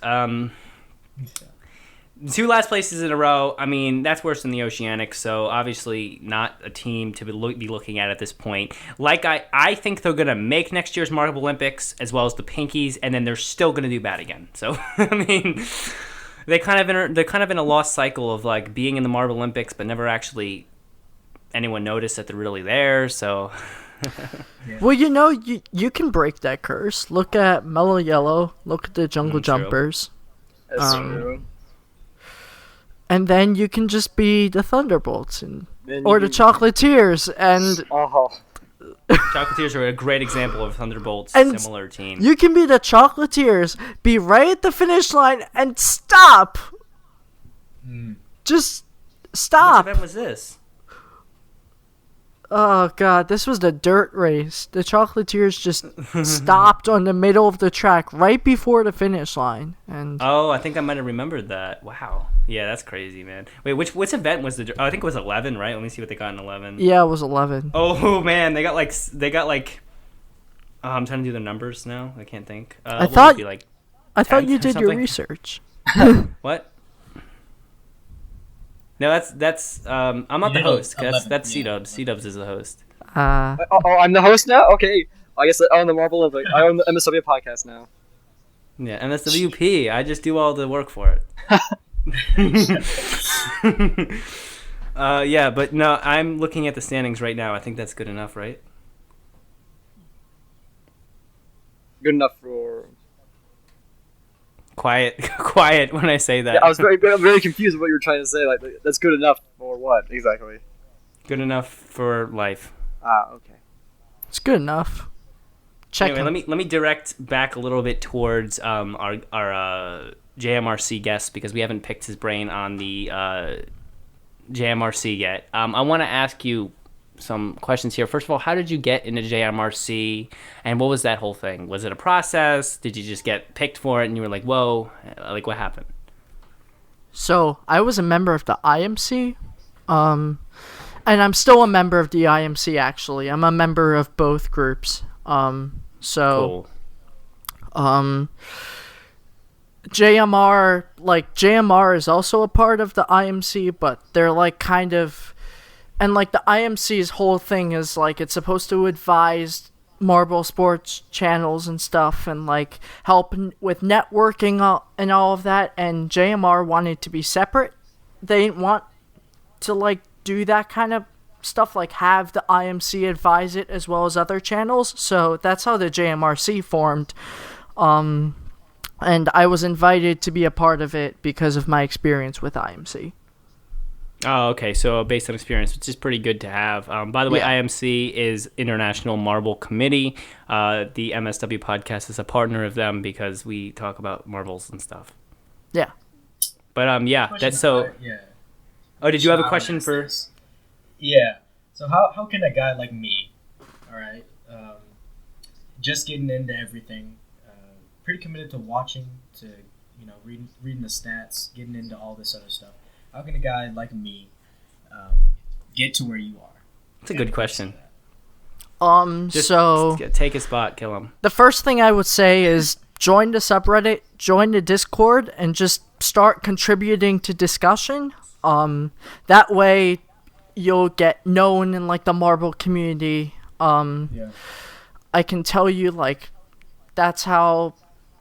Speaker 2: 2 last places in a row, I mean, that's worse than the Oceanics, so obviously not a team to be looking at this point. Like, I think they're going to make next year's Marble Olympics, as well as the Pinkies, and then they're still going to do bad again. So, I mean, they're kind of in a lost cycle of, like, being in the Marble Olympics, but never actually anyone noticed that they're really there, so...
Speaker 5: Well, you can break that curse. Look at Mellow Yellow. Look at the Jungle
Speaker 2: True.
Speaker 5: Jumpers.
Speaker 3: That's true.
Speaker 5: And then you can just be the Thunderbolts
Speaker 3: Then
Speaker 5: or
Speaker 3: you
Speaker 5: the
Speaker 3: can-
Speaker 5: Chocolatiers, and
Speaker 3: Oh.
Speaker 2: Chocolatiers are a great example of Thunderbolts,
Speaker 5: And
Speaker 2: similar team.
Speaker 5: you can be the Chocolatiers, be right at the finish line, and stop. Just
Speaker 2: Which
Speaker 5: stop.
Speaker 2: event was this?
Speaker 5: Oh god, this was the dirt race. The Chocolatiers just stopped on the middle of the track right before the finish line, and
Speaker 2: Oh, I think I might have remembered that. Wow. Yeah, that's crazy, man. Wait, which event was the? Oh, I think it was 11, right? Let me see what they got in 11.
Speaker 5: yeah, it was 11.
Speaker 2: Oh man, they got like. Oh, I'm trying to do the numbers now. I can't think.
Speaker 5: I
Speaker 2: what would
Speaker 5: thought-
Speaker 2: it be like
Speaker 5: I thought
Speaker 2: 10th
Speaker 5: you
Speaker 2: or
Speaker 5: did your
Speaker 2: something?
Speaker 5: research.
Speaker 2: What? No, that's I'm not the
Speaker 6: Yeah,
Speaker 2: host. That's
Speaker 6: 11th,
Speaker 2: that's
Speaker 6: yeah.
Speaker 2: C-Dubs. C-Dubs is the host.
Speaker 5: Uh,
Speaker 3: Oh, I'm the host now. Okay, I guess I own the Marvel Olympic. I own the MSW podcast now.
Speaker 2: Yeah, MSWP. I just do all the work for it. Yeah, but no, I'm looking at the standings right now. I think that's good enough, right?
Speaker 3: Good enough for.
Speaker 2: Quiet, quiet when I say that.
Speaker 3: Yeah, I'm very confused with what you were trying to say. Like, that's good enough for what exactly?
Speaker 2: Good enough for life.
Speaker 3: Ah, okay.
Speaker 5: it's good enough. Check
Speaker 2: Anyway,
Speaker 5: him.
Speaker 2: let me direct back a little bit towards our JMRC guest because we haven't picked his brain on the JMRC yet. I want to ask you some questions here. First of all, how did you get into JMRC, and what was that whole thing? Was it a process? Did you just get picked for it, and you were like, "Whoa!" Like, what happened?
Speaker 5: So I was a member of the IMC, and I'm still a member of the IMC. Actually, I'm a member of both groups.
Speaker 2: Cool.
Speaker 5: JMR is also a part of the IMC, but they're like kind of, and like the IMC's whole thing is like it's supposed to advise marble sports channels and stuff and like help with networking and all of that, and JMR wanted to be separate. They didn't want to like do that kind of stuff, like have the IMC advise it as well as other channels, so that's how the JMRC formed. And I was invited to be a part of it because of my experience with IMC.
Speaker 2: Oh, okay. So based on experience, which is pretty good to have. By the way,
Speaker 5: Yeah.
Speaker 2: IMC is International Marble Committee. The MSW podcast is a partner of them because we talk about marbles and stuff.
Speaker 5: Yeah.
Speaker 2: But yeah, that's so.
Speaker 6: Yeah.
Speaker 2: Oh, did you have a
Speaker 6: How
Speaker 2: question
Speaker 6: is
Speaker 2: for?
Speaker 6: this? Yeah. So how can a guy like me, all right, just getting into everything, pretty committed to watching, to reading the stats, getting into all this other stuff. How can a guy like me get to where you are?
Speaker 2: That's a good question. Just
Speaker 5: So
Speaker 2: take a spot, kill him.
Speaker 5: the first thing I would say is join the subreddit, join the Discord, and just start contributing to discussion. That way you'll get known in like the marble community.
Speaker 6: Yeah.
Speaker 5: I can tell you like that's how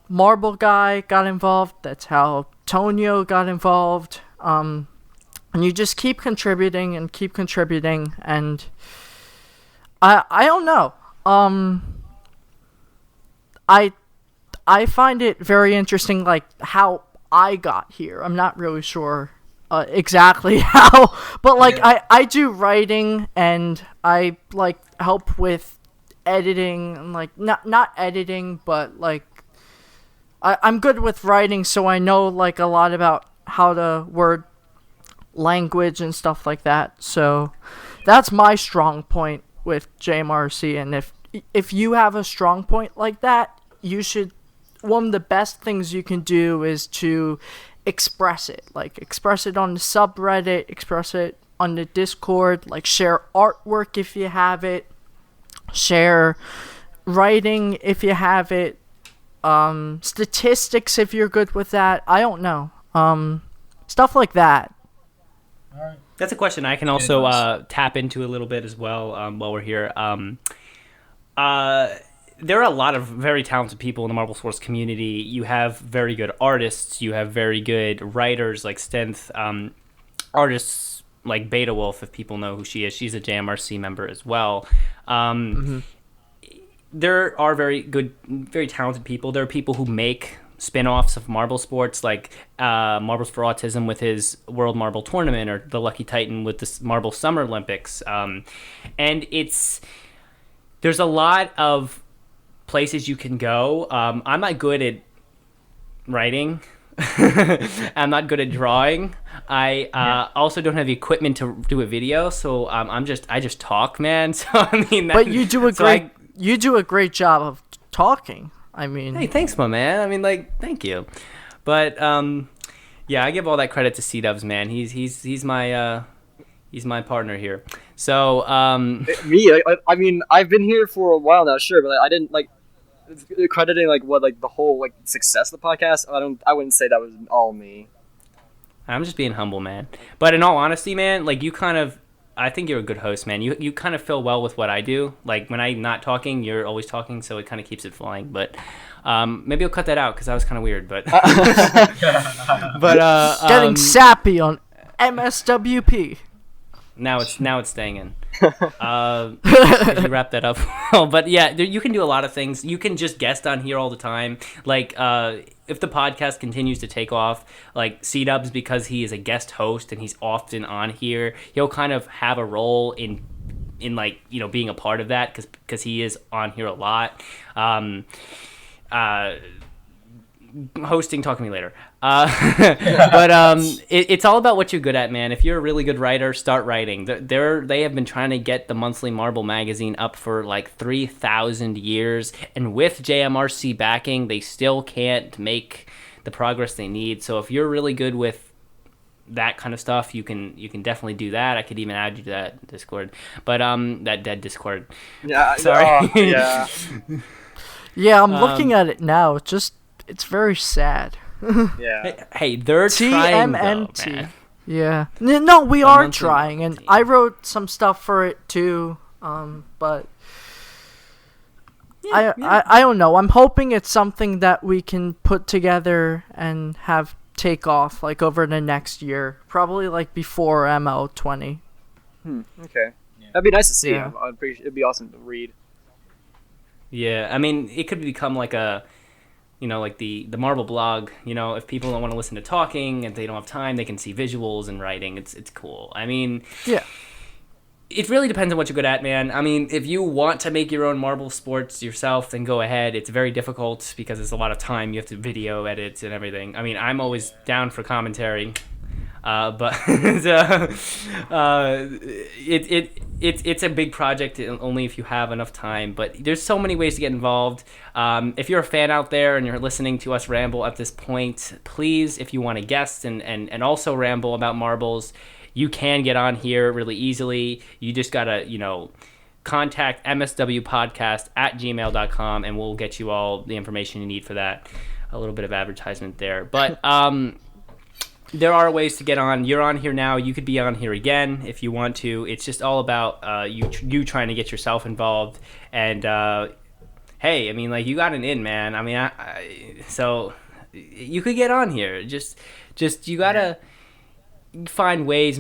Speaker 5: Marble Guy got involved. That's how Tonio got involved. And you just keep contributing and keep contributing, and I don't know. I find it very interesting, like how I got here. I'm not really sure exactly how, but like I do writing and I like help with editing and like not editing, but like I'm good with writing, so I know like a lot about how to word language and stuff like that. So that's my strong point with JMRC, and if you have a strong point like that, you should, one of the best things you can do is to express it. Like express it on the subreddit, express it on the Discord, like share artwork if you have it, share writing if you have it, statistics if you're good with that. I don't know. Stuff like that.
Speaker 6: All right.
Speaker 2: That's a question I can also tap into a little bit as well while we're here. There are a lot of very talented people in the marble sports community. You have very good artists. You have very good writers like Stynth. Artists like Beta Wolf, if people know who she is. She's a JMRC member as well. There are very good, very talented people. There are people who make spin-offs of marble sports, like Marbles for Autism with his World Marble Tournament, or the Lucky Titan with the Marble Summer Olympics. And there's a lot of places you can go. I'm not good at writing. I'm not good at drawing. I also don't have the equipment to do a video, so I just talk, man. So I mean,
Speaker 5: But you do a great job of talking. I mean,
Speaker 2: hey, thanks, my man. I mean, like, thank you. But yeah, I give all that credit to C-Dubs, man. He's my partner here. So
Speaker 3: Me, I mean, I've been here for a while now, sure, but I didn't like. crediting like what like the whole like success of the podcast. I wouldn't say that was all me.
Speaker 2: I'm just being humble, man. But in all honesty, man, like I think you're a good host, man. You kind of fill well with what I do. Like when I'm not talking, you're always talking, so it kind of keeps it flowing. But maybe I'll cut that out because that was kind of weird. But
Speaker 5: Getting sappy on MSWP.
Speaker 2: Now it's staying in. If you wrap that up. But yeah, you can do a lot of things. You can just guest on here all the time. Like if the podcast continues to take off, like C-Dubs, because he is a guest host and he's often on here, he'll kind of have a role in like, you know, being a part of that because he is on here a lot. Hosting, talk to me later. But it's all about what you're good at, man. If you're a really good writer, start writing. They have been trying to get the monthly Marble magazine up for like 3,000 years, and with JMRC backing, they still can't make the progress they need. So if you're really good with that kind of stuff, you can definitely do that. I could even add you to that Discord, but that dead Discord.
Speaker 3: Yeah,
Speaker 2: sorry.
Speaker 3: Yeah.
Speaker 5: Yeah, I'm looking at it now. It's very sad.
Speaker 3: Yeah.
Speaker 2: Hey, they're trying though,
Speaker 5: TMNT.
Speaker 2: man.
Speaker 5: Yeah. No, we are
Speaker 2: monthly
Speaker 5: trying, and
Speaker 2: magazine.
Speaker 5: I wrote some stuff for it too. But I don't know. I'm hoping it's something that we can put together and have take off like over the next year, probably like before ML20.
Speaker 3: Okay. That'd be nice to see.
Speaker 5: Yeah.
Speaker 3: It'd be awesome to read.
Speaker 2: Yeah, I mean, it could become like a, you know, like the Marble blog. You know, if people don't want to listen to talking and they don't have time, they can see visuals and writing. It's cool. I mean,
Speaker 5: Yeah.
Speaker 2: it really depends on what you're good at, man. I mean, if you want to make your own Marble sports yourself, then go ahead. It's very difficult because it's a lot of time. You have to video edit and everything. I mean, I'm always down for commentary. But it's a big project only if you have enough time. But there's so many ways to get involved. If you're a fan out there and you're listening to us ramble at this point, please, if you want to guest and also ramble about marbles, you can get on here really easily. You just gotta, you know, contact mswpodcast@gmail.com and we'll get you all the information you need for that. A little bit of advertisement there, but there are ways to get on. You're on here now. You could be on here again if you want to. It's just all about you trying to get yourself involved. And hey, I mean, like, you got an in, man. I mean, so you could get on here. Just you gotta find ways.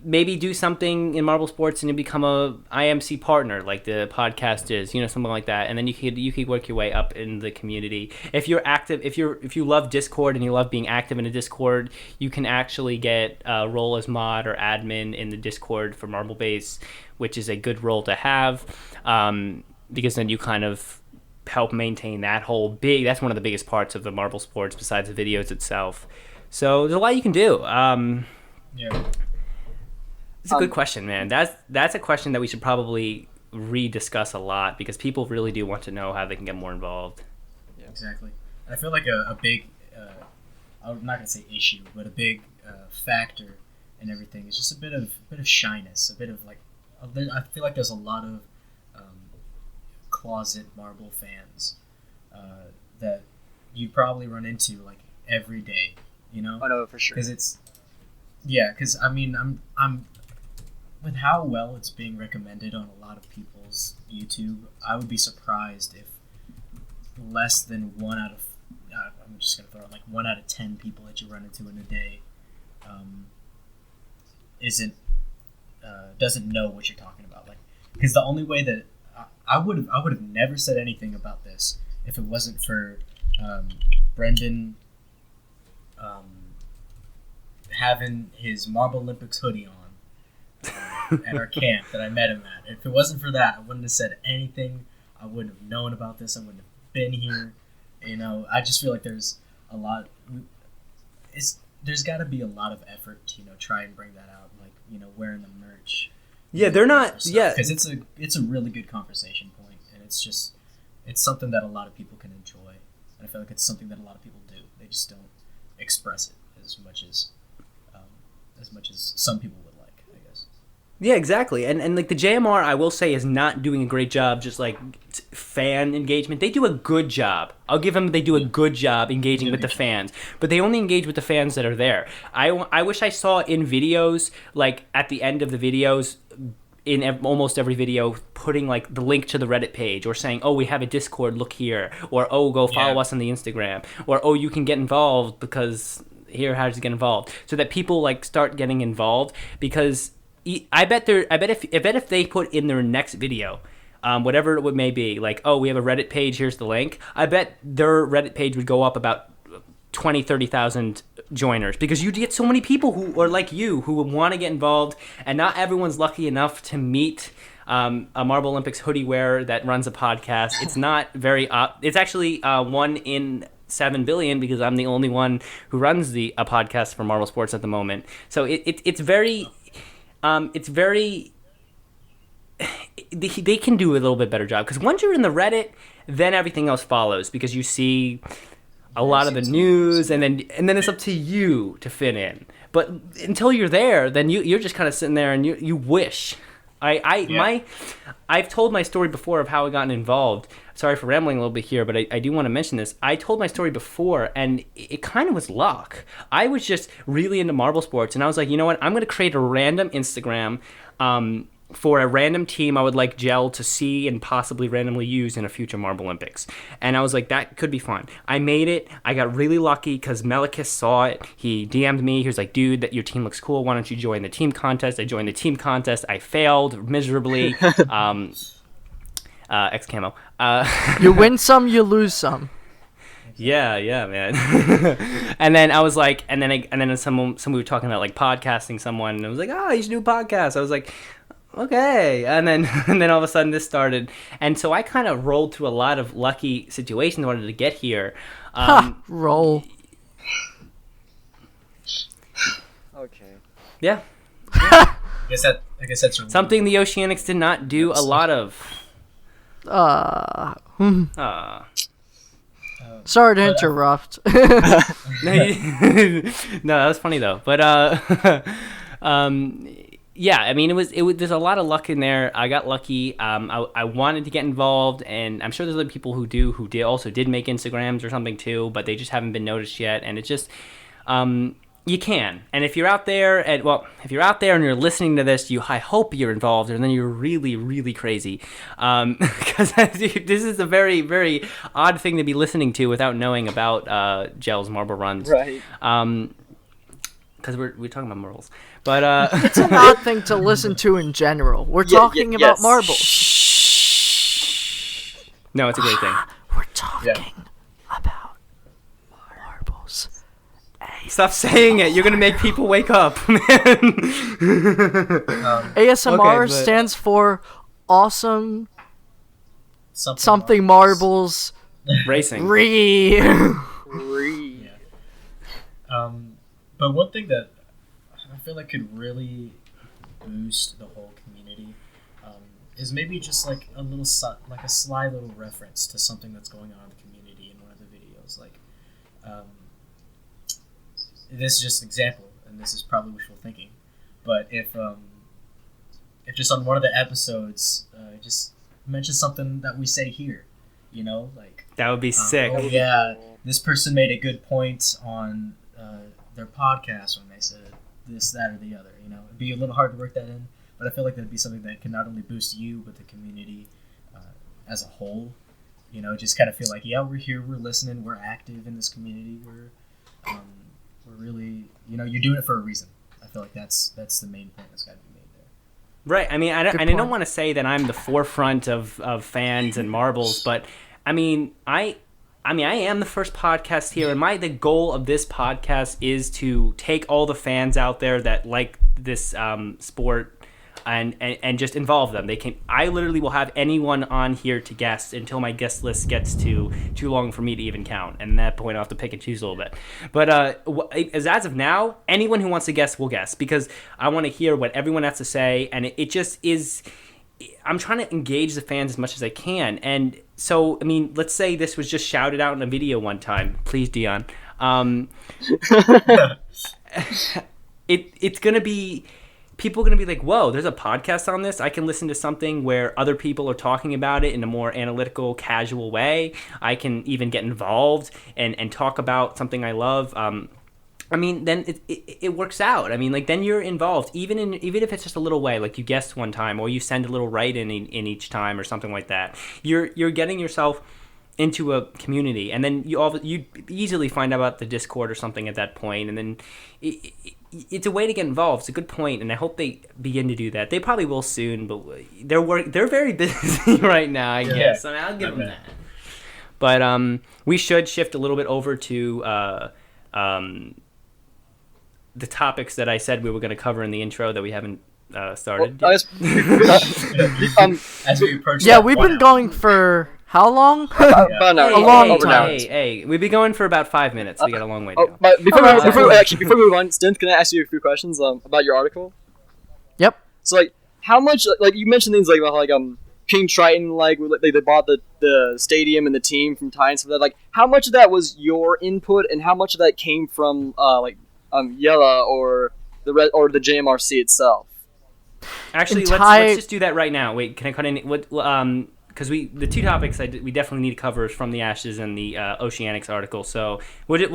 Speaker 2: Maybe do something in Marble Sports and you become a IMC partner like the podcast is, you know, something like that, and then you could work your way up in the community. If you're active, if you love Discord and you love being active in a Discord, you can actually get a role as mod or admin in the Discord for Marble Base, which is a good role to have, because then you kind of help maintain that whole that's one of the biggest parts of the Marble Sports besides the videos itself. So there's a lot you can do.
Speaker 6: Yeah.
Speaker 2: It's a good question, man. That's a question that we should probably rediscuss a lot because people really do want to know how they can get more involved.
Speaker 6: Yeah, exactly. I feel like a big, I'm not gonna say issue, but a big factor in everything is just a bit of shyness, a bit of like, I feel like there's a lot of closet Marble fans that you probably run into like every day, you know?
Speaker 3: I know for sure.
Speaker 6: Because I mean, I'm with how well it's being recommended on a lot of people's YouTube, I would be surprised if less than I'm just gonna throw out like 1 out of 10 people that you run into in a day doesn't know what you're talking about. Like, because the only way that I would have never said anything about this if it wasn't for Brendan having his Marble Olympics hoodie on at our camp that I met him at. If it wasn't for that, I wouldn't have said anything. I wouldn't have known about this. I wouldn't have been here. You know, I just feel like there's a lot. There's got to be a lot of effort to, you know, try and bring that out. Like, you know, wearing the merch.
Speaker 2: Yeah, they're not. Yeah,
Speaker 6: because it's a really good conversation point, and it's something that a lot of people can enjoy, and I feel like it's something that a lot of people do. They just don't express it as much as some people would like, I guess.
Speaker 2: Yeah, exactly. And like the JMR, I will say, is not doing a great job just like fan engagement. They do a good job. I'll give them, they do a good job engaging with the fans, but they only engage with the fans that are there. I wish I saw in videos, like at the end of the videos, in almost every video, putting like the link to the Reddit page, or saying, oh, we have a Discord, look here, or oh, go follow us on the Instagram, or oh, you can get involved because here, how to get involved, so that people like start getting involved. Because I bet if they put in their next video, whatever it may be, like, oh, we have a Reddit page, here's the link, I bet their Reddit page would go up about 30,000 joiners, because you get so many people who are like you, who want to get involved, and not everyone's lucky enough to meet a Marble Olympics hoodie wearer that runs a podcast. It's not very it's actually 1 in 7 billion, because I'm the only one who runs a podcast for Marble Sports at the moment. So it's very they can do a little bit better job, because once you're in the Reddit, then everything else follows, because you see a lot of the news, and then it's up to you to fit in. But until you're there, then you're just kind of sitting there, and you wish. I've told my story before of how I got involved. Sorry for rambling a little bit here, but I do want to mention this. I told my story before, and it kind of was luck. I was just really into marble sports, and I was like, you know what? I'm going to create a random Instagram for a random team I would like Gel to see and possibly randomly use in a future Marble Olympics. And I was like, that could be fun. I made it. I got really lucky because Melikis saw it. He DM'd me. He was like, dude, that your team looks cool. Why don't you join the team contest? I joined the team contest. I failed miserably. X camo.
Speaker 5: You win some, you lose some.
Speaker 2: Yeah, man. And then I was like, and then someone were talking about like podcasting someone, and I was like, oh, you should do a podcast. I was like, okay. And then all of a sudden this started, and so I kind of rolled through a lot of lucky situations in order to get here.
Speaker 5: Roll.
Speaker 3: Okay.
Speaker 2: Yeah.
Speaker 6: I guess that's
Speaker 2: Something the Oceanics did not do a lot of.
Speaker 5: Sorry to interrupt.
Speaker 2: No, that was funny though. But yeah, I mean, it was. There's a lot of luck in there. I got lucky. I wanted to get involved, and I'm sure there's other people who did make Instagrams or something too, but they just haven't been noticed yet. And it's just, you can. And if you're out there, and you're listening to this, I hope you're involved, and then you're really, really crazy, because this is a very, very odd thing to be listening to without knowing about Gel's marble runs,
Speaker 3: Right.
Speaker 2: Because we're talking about marbles, but
Speaker 5: It's an odd thing to listen to in general. We're talking about
Speaker 3: yes.
Speaker 5: marbles.
Speaker 2: no, it's a great thing.
Speaker 5: We're talking about marbles.
Speaker 2: Stop saying it. You're gonna make people wake up, man.
Speaker 5: ASMR
Speaker 2: Okay, but-
Speaker 5: stands for awesome
Speaker 6: something
Speaker 5: marbles.
Speaker 2: Racing.
Speaker 6: But one thing that I feel like could really boost the whole community is maybe just like a little like a sly little reference to something that's going on in the community in one of the videos. Like, this is just an example, and this is probably wishful thinking, but if just on one of the episodes, just mention something that we say here, like
Speaker 2: That would be sick.
Speaker 6: oh yeah, this person made a good point on their podcast when they said this, that, or the other. It'd be a little hard to work that in, but I feel like that'd be something that can not only boost you but the community as a whole. Just kind of feel like, yeah, we're here, we're listening, we're active in this community, we're really, you're doing it for a reason. I feel like that's the main point that's got to be made there.
Speaker 2: Right. I mean, I
Speaker 5: Good
Speaker 2: don't
Speaker 5: point.
Speaker 2: want to say that I'm the forefront of fans and marbles, but I mean, I am the first podcast here, and the goal of this podcast is to take all the fans out there that like this sport and just involve them. I literally will have anyone on here to guest until my guest list gets too long for me to even count, and at that point I'll have to pick and choose a little bit. But as of now, anyone who wants to guest will guest, because I want to hear what everyone has to say, and it just is. I'm trying to engage the fans as much as I can. And so, I mean, let's say this was just shouted out in a video one time. Please, Dion. It's going to be... people are going to be like, whoa, there's a podcast on this. I can listen to something where other people are talking about it in a more analytical, casual way. I can even get involved and talk about something I love. I mean, then it works out. I mean, like, then you're involved, even if it's just a little way, like you guessed one time, or you send a little write in each time, or something like that. You're getting yourself into a community, and then you easily find out about the Discord or something at that point, and then it's a way to get involved. It's a good point, and I hope they begin to do that. They probably will soon, but they're very busy right now, I guess. I mean, I'll give them that. But we should shift a little bit over to the topics that I said we were going to cover in the intro that we haven't started.
Speaker 3: As
Speaker 6: we approach
Speaker 5: we've been going for how long?
Speaker 3: about an hour.
Speaker 5: A long
Speaker 3: over an hour.
Speaker 5: time.
Speaker 2: Hey, we've been going for about 5 minutes. We got a long way to go.
Speaker 3: But before we move on, Stynth, can I ask you a few questions about your article?
Speaker 5: Yep.
Speaker 3: So, like, how much, like, you mentioned things like about King Triton, like they bought the stadium and the team from Ty and stuff like that. Like, how much of that was your input, and how much of that came from Yella or the JMRC itself?
Speaker 2: Actually, let's just do that right now. Wait, can I cut in? What? Because the two topics we definitely need to cover is from the Ashes and the Oceanics article. So we'll just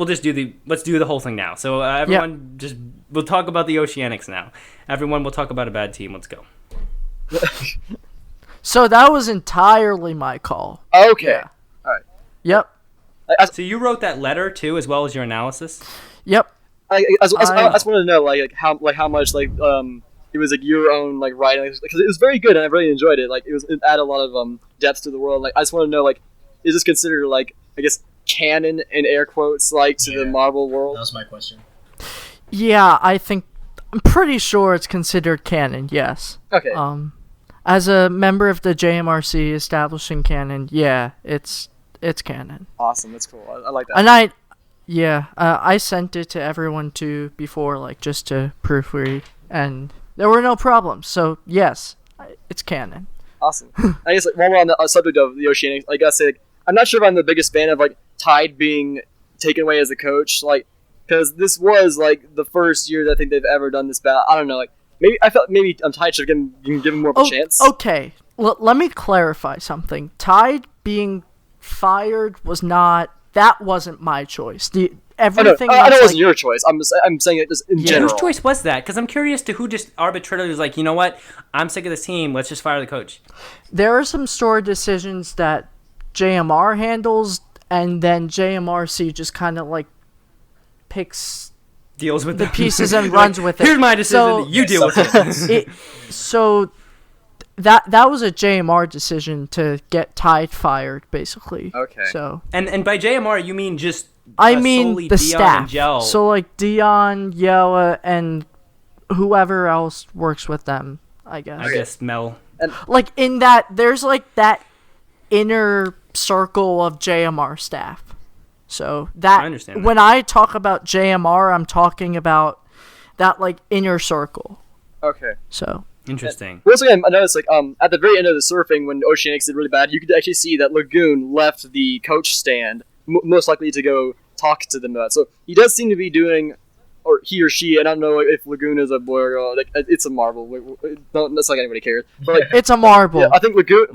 Speaker 2: let's do the whole thing now. So everyone, we'll talk about the Oceanics now. Everyone, we'll talk about a bad team. Let's go.
Speaker 5: So that was entirely my call.
Speaker 3: Okay.
Speaker 5: Yeah.
Speaker 3: All right.
Speaker 5: Yep.
Speaker 2: So you wrote that letter too, as well as your analysis.
Speaker 5: Yep.
Speaker 3: I just wanted to know how much it was like your own like writing, because it was very good and I really enjoyed it. Like it added a lot of depth to the world. Like I just want to know, like, is this considered like, I guess, canon in air quotes, like, to the Marvel world?
Speaker 6: That was my question.
Speaker 5: Yeah, I'm pretty sure it's considered canon. Yes.
Speaker 3: Okay.
Speaker 5: As a member of the JMRC establishing canon, yeah, it's canon.
Speaker 3: Awesome. That's cool. I like that.
Speaker 5: And I sent it to everyone too before, like, just to proofread, and there were no problems. So yes, it's canon.
Speaker 3: Awesome. I guess, like, while we're on the subject of the Oceanics, I gotta say, like, I'm not sure if I'm the biggest fan of like Tide being taken away as a coach, like, because this was like the first year that I think they've ever done this bad. I don't know, like, I felt maybe Tide should have given more of a chance.
Speaker 5: Okay, let me clarify something. Tide being fired wasn't my choice. Everything.
Speaker 3: I know it wasn't your choice. I'm saying it just in general.
Speaker 2: Whose choice was that? Because I'm curious to who just arbitrarily was like, you know what? I'm sick of this team. Let's just fire the coach.
Speaker 5: There are some store decisions that JMR handles, and then JMRC just kind of like
Speaker 2: deals with
Speaker 5: the pieces and runs with it.
Speaker 2: Here's my decision. So, you deal with it.
Speaker 5: So that was a JMR decision to get Tide fired, basically.
Speaker 3: Okay.
Speaker 5: So
Speaker 2: and by JMR you mean just
Speaker 5: the
Speaker 2: Dion
Speaker 5: staff.
Speaker 2: And Gel.
Speaker 5: So like Dion, Yella, and whoever else works with them, I guess.
Speaker 2: I guess Mel.
Speaker 5: Like in that, there's like that inner circle of JMR staff. So that,
Speaker 2: I understand that.
Speaker 5: When I talk about JMR, I'm talking about that like inner circle.
Speaker 3: Okay.
Speaker 5: So
Speaker 2: interesting.
Speaker 3: Once again, I noticed, like, at the very end of the surfing, when Oceanics did really bad, you could actually see that Lagoon left the coach stand, most likely to go talk to them about. So he does seem to be doing, or he or she, I don't know if Lagoon is a boy or girl, like, it's a marble. That's like anybody cares. But, like,
Speaker 5: it's a marble.
Speaker 3: Yeah, I think Lagoon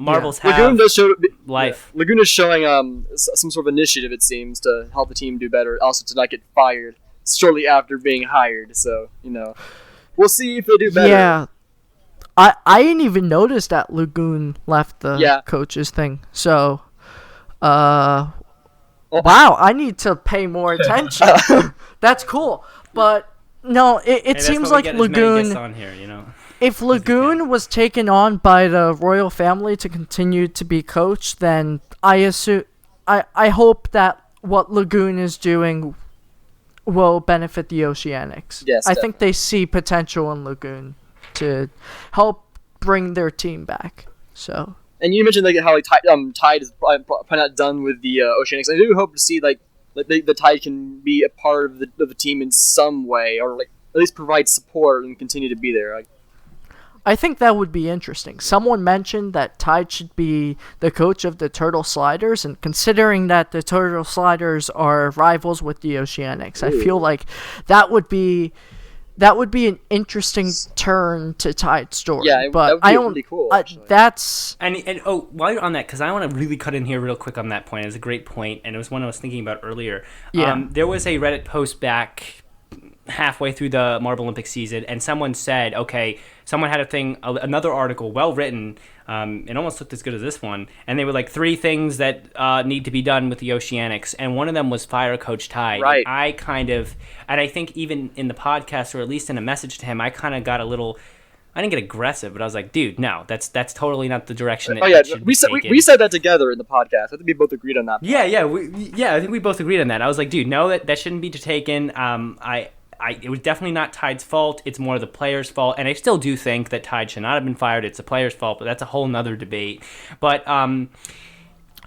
Speaker 3: does show
Speaker 2: life.
Speaker 3: Yeah, Lagoon is showing some sort of initiative, it seems, to help the team do better, also to not get fired shortly after being hired. So, we'll see if they do better.
Speaker 5: Yeah. I didn't even notice that Lagoon left the coaches thing. So, wow, I need to pay more attention. That's cool. But no, it seems like Lagoon.
Speaker 2: On here,
Speaker 5: If Lagoon was taken on by the royal family to continue to be coach, then I hope that what Lagoon is doing will benefit the Oceanics.
Speaker 3: Yes,
Speaker 5: I think they see potential in Lagoon to help bring their team back. So.
Speaker 3: And you mentioned like how like Tide is probably not done with the Oceanics. I do hope to see like the Tide can be a part of the team in some way, or like at least provide support and continue to be there.
Speaker 5: I think that would be interesting. Someone mentioned that Tide should be the coach of the Turtle Sliders, and considering that the Turtle Sliders are rivals with the Oceanics, I feel like that would be that would be an interesting turn to Tide's story.
Speaker 3: Yeah,
Speaker 5: but
Speaker 3: that would be
Speaker 5: I don't.
Speaker 3: really cool, actually.
Speaker 5: That's
Speaker 2: And oh, while you're on that, because I want to really cut in here real quick on that point. It's a great point, and it was one I was thinking about earlier.
Speaker 5: Yeah.
Speaker 2: There was a Reddit post back halfway through the Marble Olympic season, and someone said, okay, someone had another article, well written, it almost looked as good as this one, and they were like 3 things that need to be done with the Oceanics, and one of them was fire Coach Tide.
Speaker 3: Right.
Speaker 2: And I think even in the podcast, or at least in a message to him, I kind of got I didn't get aggressive, but I was like, dude, no, that's totally not the direction that, that should be taken.
Speaker 3: We said that together in the podcast. I think we both agreed on that.
Speaker 2: Yeah, I think we both agreed on that. I was like, dude, no, that shouldn't be taken. It was definitely not Tide's fault. It's more the players' fault, and I still do think that Tide should not have been fired. It's the players' fault, but that's a whole nother debate. But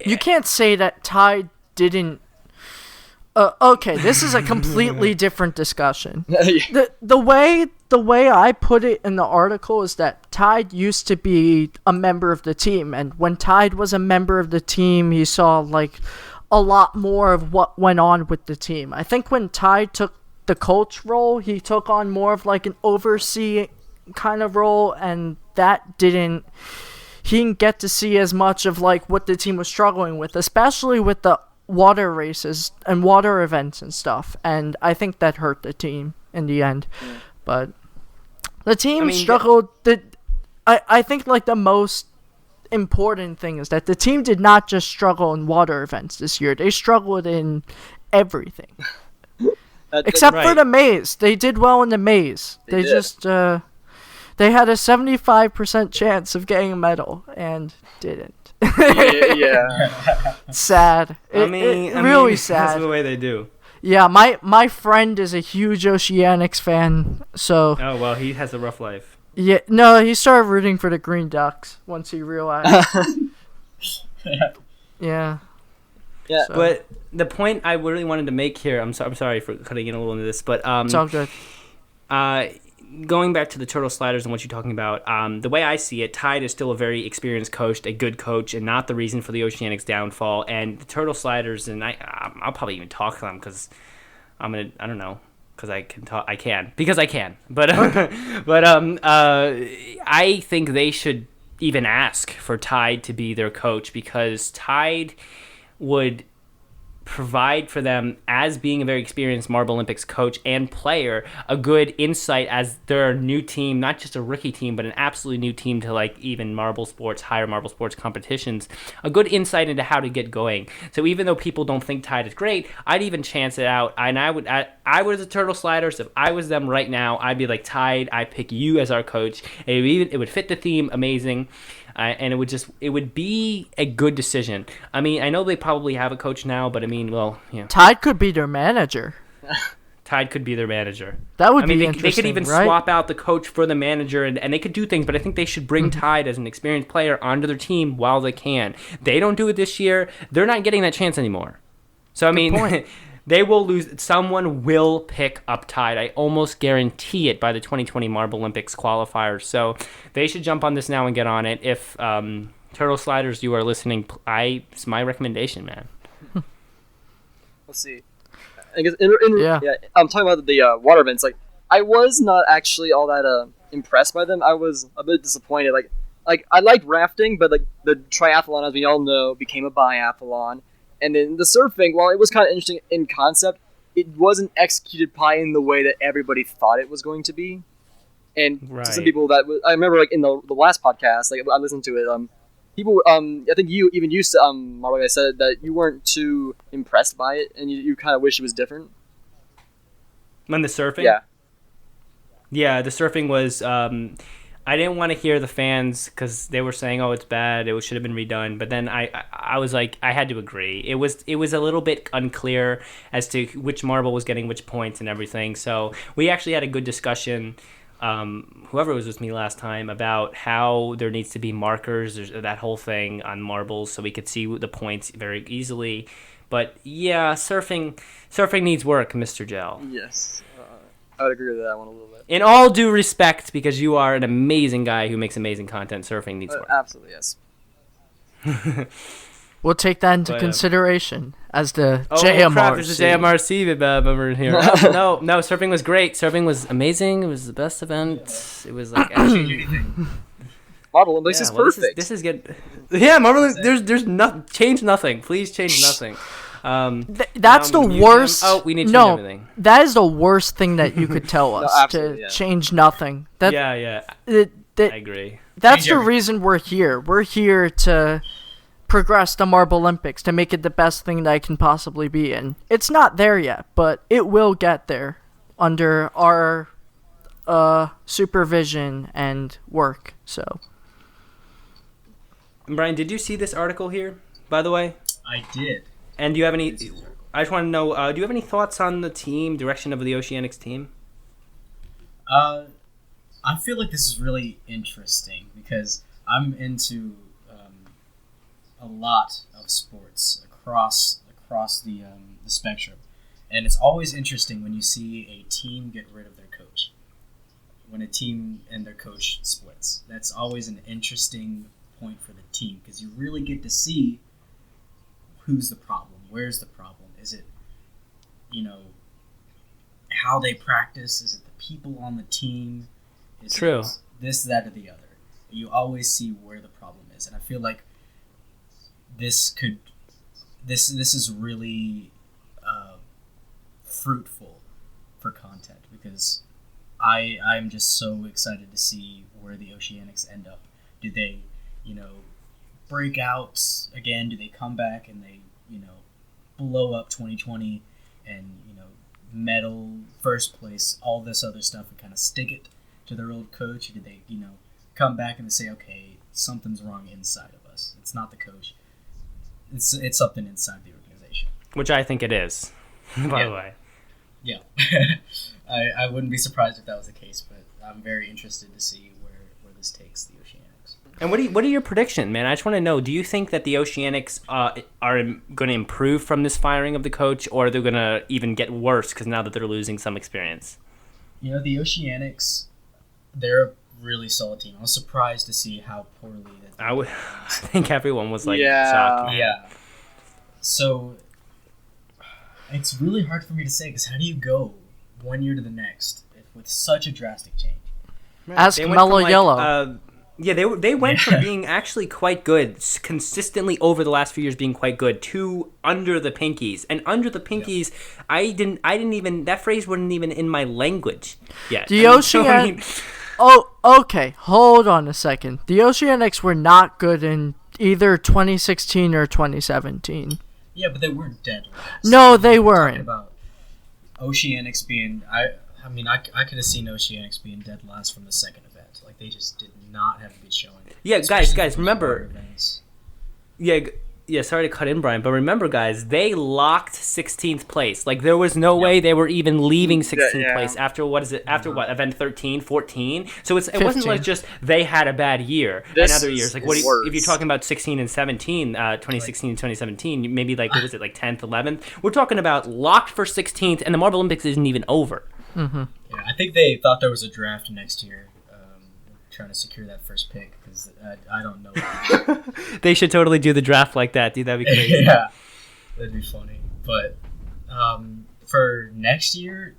Speaker 5: you can't say that Tide didn't. Okay, this is a completely different discussion. The way I put it in the article is that Tide used to be a member of the team, and when Tide was a member of the team, he saw like a lot more of what went on with the team. I think when Tide took the coach role, he took on more of like an overseeing kind of role, and he didn't get to see as much of like what the team was struggling with, especially with the water races and water events and stuff, and I think that hurt the team in the end. But the team struggled. I think like the most important thing is that the team did not just struggle in water events this year. They struggled in everything. Except for the maze. They did well in the maze. They just they had a 75% chance of getting a medal and didn't.
Speaker 3: Yeah.
Speaker 5: Sad. Really sad.
Speaker 2: That's the way they do.
Speaker 5: Yeah, my friend is a huge Oceanics fan, so.
Speaker 2: Oh well, he has a rough life.
Speaker 5: Yeah, no, he started rooting for the Green Ducks once he realized. Yeah.
Speaker 3: Yeah,
Speaker 5: So.
Speaker 2: But the point I really wanted to make here, I'm sorry for cutting in a little into this, but
Speaker 5: It's all good.
Speaker 2: Going back to the turtle sliders and what you're talking about, the way I see it, Tide is still a very experienced coach, a good coach, and not the reason for the Oceanics downfall. And the turtle sliders, and I'll probably even talk to them because I don't know, because I can talk, I can, because I can. But I think they should even ask for Tide to be their coach, because Tide would provide for them, as being a very experienced Marble Olympics coach and player, a good insight as their new team, not just a rookie team, but an absolutely new team to like even marble sports, higher marble sports competitions, a good insight into how to get going. So even though people don't think Tide is great, I'd even chance it out, and I was the Turtle Sliders. If I was them right now, I'd be like, Tide, I pick you as our coach. It would fit the theme amazing. And it would be a good decision. I mean, I know they probably have a coach now, but I mean, well, yeah.
Speaker 5: Tide could be their manager.
Speaker 2: Tide could be their manager.
Speaker 5: That would be
Speaker 2: they
Speaker 5: interesting,
Speaker 2: could even
Speaker 5: right?
Speaker 2: swap out the coach for the manager, and they could do things, but I think they should bring Tide as an experienced player onto their team while they can. They don't do it this year. They're not getting that chance anymore. So, I mean, they will lose. Someone will pick up Tide. I almost guarantee it by the 2020 Marble Olympics qualifiers. So they should jump on this now and get on it. If Turtle Sliders, you are listening, it's my recommendation, man.
Speaker 3: Let's see. I guess
Speaker 5: Yeah.
Speaker 3: I'm talking about the water events. Like, I was not actually all that impressed by them. I was a bit disappointed. Like I liked rafting, but like the triathlon, as we all know, became a biathlon. And then the surfing, while it was kind of interesting in concept, it wasn't executed probably in the way that everybody thought it was going to be. And to some people I remember like in the last podcast, like I listened to it, people, I think you said, Mark, I said that you weren't too impressed by it, and you kind of wish it was different.
Speaker 2: When the surfing?
Speaker 3: Yeah.
Speaker 2: Yeah, the surfing was, I didn't want to hear the fans because they were saying, "Oh, it's bad. It should have been redone." But then I was like, I had to agree. It was a little bit unclear as to which marble was getting which points and everything. So we actually had a good discussion. Whoever was with me last time, about how there needs to be markers, that whole thing on marbles, so we could see the points very easily. But yeah, surfing needs work, Mr. Gel.
Speaker 3: Yes, I would agree with that one a little bit.
Speaker 2: In all due respect, because you are an amazing guy who makes amazing content, surfing needs work.
Speaker 3: Absolutely, yes.
Speaker 5: We'll take that into consideration. as the
Speaker 2: Oh
Speaker 5: JMRC.
Speaker 2: crap! There's a JMRC member in here. No, surfing was great. Surfing was amazing. It was the best event. It was like actually.
Speaker 3: Marble Olympics is
Speaker 2: well,
Speaker 3: perfect.
Speaker 2: This is good. Yeah, Marvel. There's no change. Nothing. Please change nothing.
Speaker 5: That's the worst.
Speaker 2: We need to change
Speaker 5: no,
Speaker 2: everything.
Speaker 5: that is the worst thing that you could tell us
Speaker 3: absolutely,
Speaker 5: to
Speaker 3: yeah.
Speaker 5: change nothing. That,
Speaker 2: Yeah.
Speaker 5: that-
Speaker 2: I agree.
Speaker 5: that's
Speaker 6: Change
Speaker 5: the
Speaker 6: everything.
Speaker 5: reason we're here. We're here to progress the Marble Olympics, to make it the best thing that I can possibly be in. It's not there yet, but it will get there under our supervision and work. So.
Speaker 2: Brian, did you see this article here, by the way?
Speaker 6: I did.
Speaker 2: And do you have any? I just want to know. Do you have any thoughts on the team direction of the Oceanics team?
Speaker 6: I feel like this is really interesting because I'm into a lot of sports across the spectrum, and it's always interesting when you see a team get rid of their coach. When a team and their coach splits, that's always an interesting point for the team because you really get to see who's the problem, where's the problem, is it how they practice, is it the people on the team, is
Speaker 2: True.
Speaker 6: it this, that, or the other. You always see where the problem is, and I feel like this is really fruitful for content because I'm just so excited to see where the Oceanics end up. Do they break out again? Do they come back and they blow up 2020 and medal, first place, all this other stuff, and kind of stick it to their old coach? Or do they come back and they say, okay, something's wrong inside of us, it's not the coach, it's something inside the organization?
Speaker 2: Which I think it is, by the way.
Speaker 6: Yeah. I wouldn't be surprised if that was the case, but I'm very interested to see where this takes the Oceanics.
Speaker 2: And what are your predictions, man? I just want to know, do you think that the Oceanics are going to improve from this firing of the coach, or they're going to even get worse because now that they're losing some experience?
Speaker 6: The Oceanics, they're a really solid team. I was surprised to see how poorly that
Speaker 2: I think everyone was like
Speaker 3: Yeah.
Speaker 2: shocked. Man.
Speaker 6: Yeah. So it's really hard for me to say because how do you go 1 year to the next with such a drastic change?
Speaker 5: Ask
Speaker 2: They went
Speaker 5: Mellow
Speaker 2: from,
Speaker 5: Yellow.
Speaker 2: They went from being actually quite good, consistently over the last few years being quite good, to under the pinkies. And under the pinkies, I didn't even, that phrase wasn't even in my language yet.
Speaker 5: The Oh, okay. Hold on a second. The Oceanics were not good in either 2016 or 2017.
Speaker 6: Yeah, but they weren't dead last.
Speaker 5: No, they
Speaker 6: Talking
Speaker 5: weren't.
Speaker 6: about Oceanics being, I could have seen Oceanics being dead last from the second event. Like they just did not have a good showing.
Speaker 2: Yeah,
Speaker 6: Especially
Speaker 2: guys,
Speaker 6: for
Speaker 2: remember.
Speaker 6: water events.
Speaker 2: Yeah, sorry to cut in, Brian, but remember, guys, they locked 16th place. Like, there was no way they were even leaving 16th place after, event 13, 14? So it wasn't like just they had a bad year and other years. Like, if you're talking about 16 and 17, 2016 and 2017, maybe like, what was it, like 10th, 11th? We're talking about locked for 16th, and the Marble Olympics isn't even over.
Speaker 6: Yeah, I think they thought there was a draft next year, trying to secure that first pick, because I don't know.
Speaker 2: They should totally do the draft like that, dude. That'd be crazy.
Speaker 6: Yeah, that'd be funny. But for next year,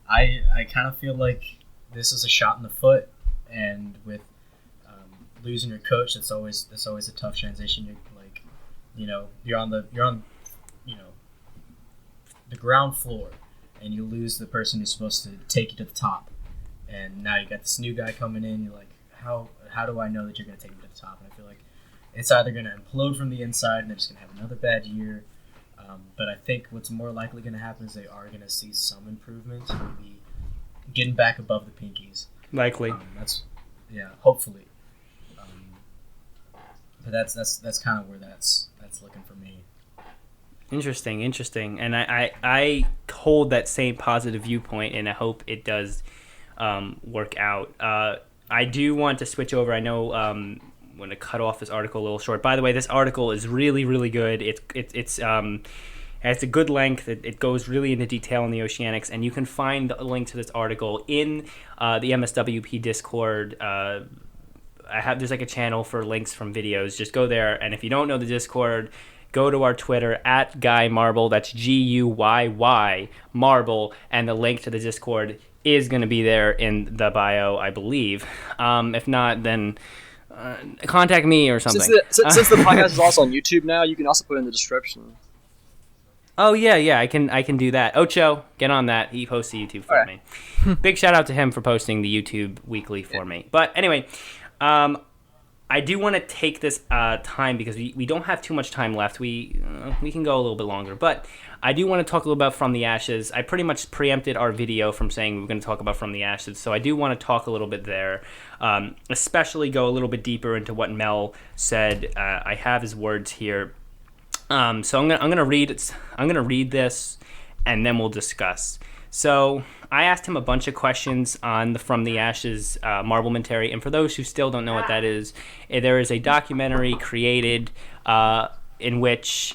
Speaker 6: I kind of feel like this is a shot in the foot, and with losing your coach, that's always a tough transition. You're on the ground floor, and you lose the person who's supposed to take you to the top, and now you got this new guy coming in. You're like, how do I know that you're going to take me to the top? And I feel like it's either going to implode from the inside and they're just going to have another bad year. But I think what's more likely going to happen is they are going to see some improvement, maybe getting back above the pinkies.
Speaker 2: Likely.
Speaker 6: Hopefully. But that's kind of where that's looking for me.
Speaker 2: Interesting. And I hold that same positive viewpoint, and I hope it does work out. I do want to switch over. I know I'm going to cut off this article a little short. By the way, this article is really, really good. It's a good length. It goes really into detail in the Oceanics, and you can find the link to this article in the MSWP Discord. There's like a channel for links from videos. Just go there, and if you don't know the Discord, go to our Twitter at Guy Marble. That's GUYY Marble, and the link to the Discord is going to be there in the bio, I believe. If not, then contact me or something.
Speaker 3: Since the podcast is also on YouTube now, you can also put it in the description.
Speaker 2: Oh yeah, I can do that. Ocho, get on that. He posts the YouTube for me. Big shout out to him for posting the YouTube weekly for me. But anyway, I do want to take this time because we don't have too much time left. We can go a little bit longer, but I do want to talk a little about From the Ashes. I pretty much preempted our video from saying we were going to talk about From the Ashes, so I do want to talk a little bit there, especially go a little bit deeper into what Mel said. I have his words here. So I'm gonna read this, and then we'll discuss. So I asked him a bunch of questions on the From the Ashes Marblementary, and for those who still don't know what that is, there is a documentary created in which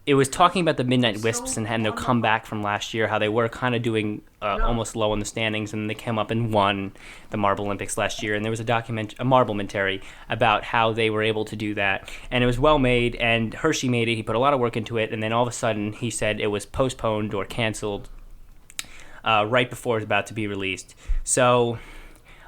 Speaker 2: it was talking about the Midnight Wisps and their comeback from last year, how they were kind of doing almost low in the standings, and they came up and won the Marble Olympics last year. And there was a Marblementary about how they were able to do that. And it was well made, and Hershey made it. He put a lot of work into it, and then all of a sudden he said it was postponed or canceled right before it was about to be released. So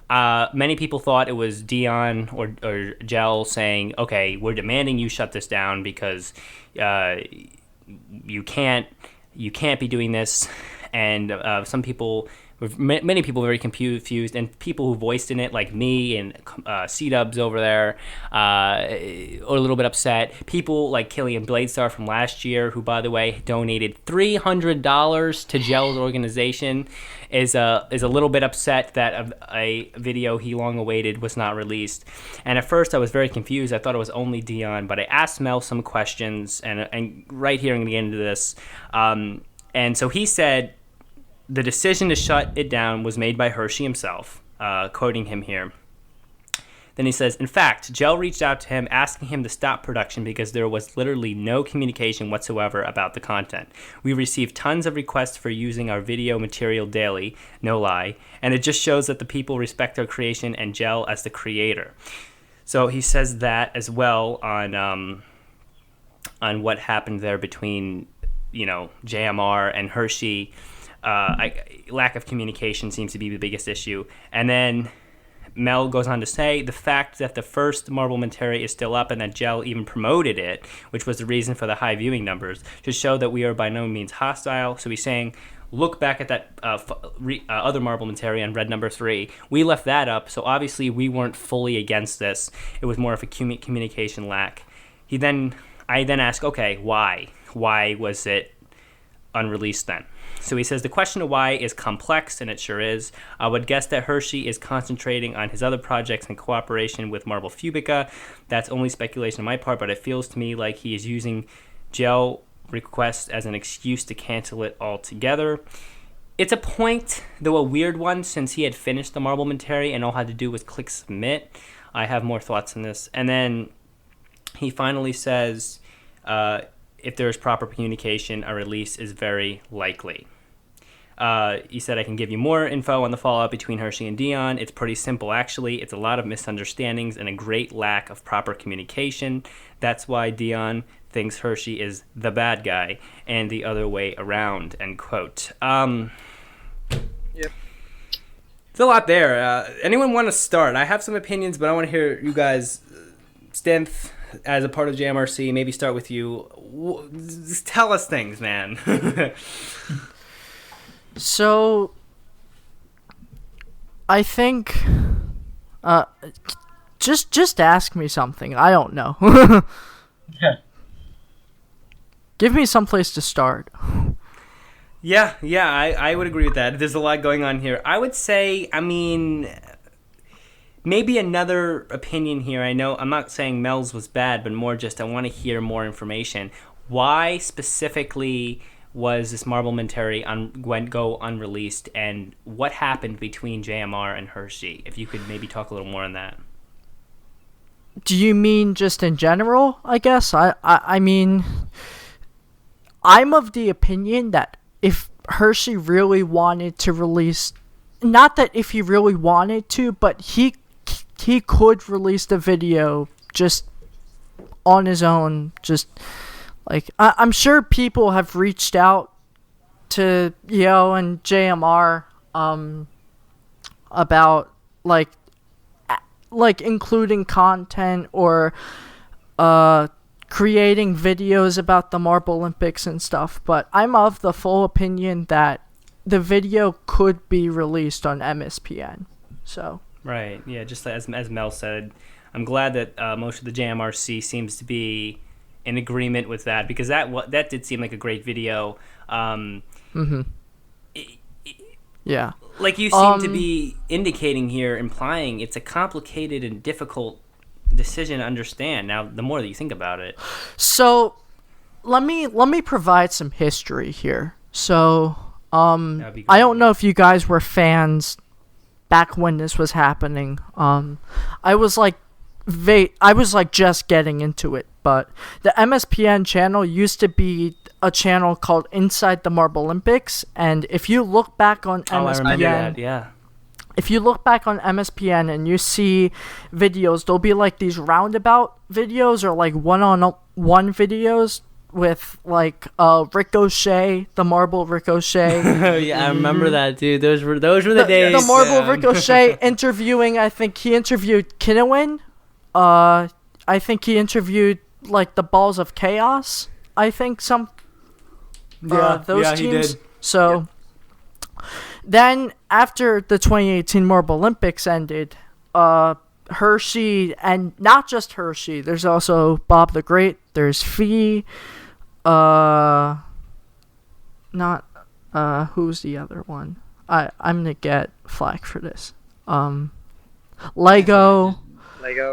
Speaker 2: many people thought it was Dion or Gel saying, okay, we're demanding you shut this down because you can't be doing this. And many people were very confused, and people who voiced in it, like me and C-Dubs over there, are a little bit upset. People like Killian Bladestar from last year, who, by the way, donated $300 to Gel's organization, is a little bit upset that a video he long awaited was not released. And at first I was very confused. I thought it was only Dion, but I asked Mel some questions, and right here in the end of this, and so he said the decision to shut it down was made by Hershey himself, quoting him here. Then he says, in fact, Gel reached out to him asking him to stop production because there was literally no communication whatsoever about the content. We received tons of requests for using our video material daily, no lie, and it just shows that the people respect our creation and Gel as the creator. So he says that as well on what happened there between, JMR and Hershey. Lack of communication seems to be the biggest issue. And then Mel goes on to say the fact that the first Marblementary is still up and that Gel even promoted it, which was the reason for the high viewing numbers, should show that we are by no means hostile. So he's saying, look back at that other Marblementary on Red number 3. We left that up, so obviously we weren't fully against this. It was more of a communication lack. I then ask, okay, why? Why was it unreleased then? So he says the question of why is complex, and it sure is. I would guess that Hershey is concentrating on his other projects in cooperation with Marble Fubica. That's only speculation on my part, but it feels to me like he is using Gel requests as an excuse to cancel it altogether. It's a point, though a weird one, since he had finished the Marblementary and all I had to do was click submit. I have more thoughts on this. And then he finally says, if there is proper communication, a release is very likely. He said, I can give you more info on the fallout between Hershey and Dion. It's pretty simple, actually. It's a lot of misunderstandings and a great lack of proper communication. That's why Dion thinks Hershey is the bad guy and the other way around, end quote. Yep. There's a lot there. Anyone want to start? I have some opinions, but I want to hear you guys. Stynth, as a part of JMRC, maybe start with you. Just tell us things, man.
Speaker 5: So, I think, just ask me something. I don't know. Give me some place to start.
Speaker 2: Yeah, I would agree with that. There's a lot going on here. I would say, maybe another opinion here. I know I'm not saying Mel's was bad, but more just I want to hear more information. Why specifically was this Marblementary go unreleased, and what happened between JMR and Hershey? If you could maybe talk a little more on that.
Speaker 5: Do you mean just in general, I guess? I mean, I'm of the opinion that if Hershey really wanted to release, not that if he really wanted to, but he could release the video just on his own, just like I'm sure people have reached out to EYO and JMR about like including content or creating videos about the Marble Olympics and stuff, but I'm of the full opinion that the video could be released on MSPN. So
Speaker 2: Right, yeah, just as Mel said, I'm glad that most of the JMRC seems to be in agreement with that, because that did seem like a great video.
Speaker 5: Yeah.
Speaker 2: Like you seem to be indicating here, implying it's a complicated and difficult decision to understand. Now, the more that you think about it.
Speaker 5: So, let me provide some history here. So,
Speaker 2: That'd be great.
Speaker 5: I don't know if you guys were fans back when this was happening. I was just getting into it, but the MSPN channel used to be a channel called Inside the Marble Olympics, and if you look back on MSPN,
Speaker 2: I remember that, yeah.
Speaker 5: If you look back on MSPN and you see videos, there'll be like these roundabout videos or like one-on-one videos with like Ricochet, the Marble Ricochet.
Speaker 2: Yeah, I remember that, dude. Those were the days.
Speaker 5: The Marble Ricochet interviewing. I think he interviewed Kinowin. I think he interviewed like the Balls of Chaos. I think those teams.
Speaker 2: He did.
Speaker 5: So then after the 2018 Marble Olympics ended, Hershey, and not just Hershey, there's also Bob the Great, there's Fee, who's the other one? I'm gonna get flack for this. Lego,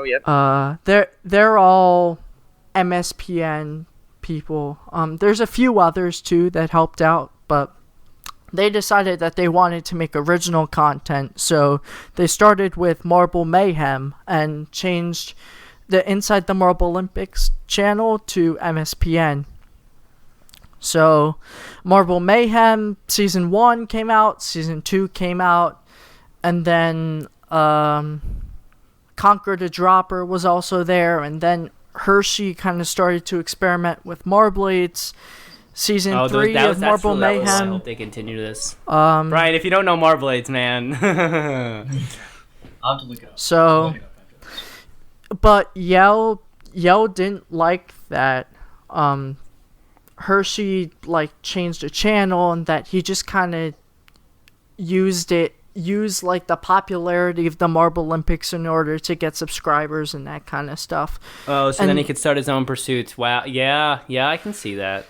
Speaker 3: yep.
Speaker 5: They're all MSPN people. There's a few others too that helped out, but they decided that they wanted to make original content, so they started with Marble Mayhem and changed the Inside the Marble Olympics channel to MSPN. So Marble Mayhem Season 1 came out, Season 2 came out, and then Conquer the Dropper was also there, and then Hershey kind of started to experiment with Marblades. Season 3 of Marble Mayhem.
Speaker 2: I hope they continue this. Brian, if you don't know Marblades, man.
Speaker 6: I'll have to look it up.
Speaker 5: So, but Yell didn't like that Hershey like changed the channel, and that he just kind of used like the popularity of the Marble Olympics in order to get subscribers and that kind of stuff.
Speaker 2: Oh, so then he could start his own pursuits. Wow. Yeah, I can see that.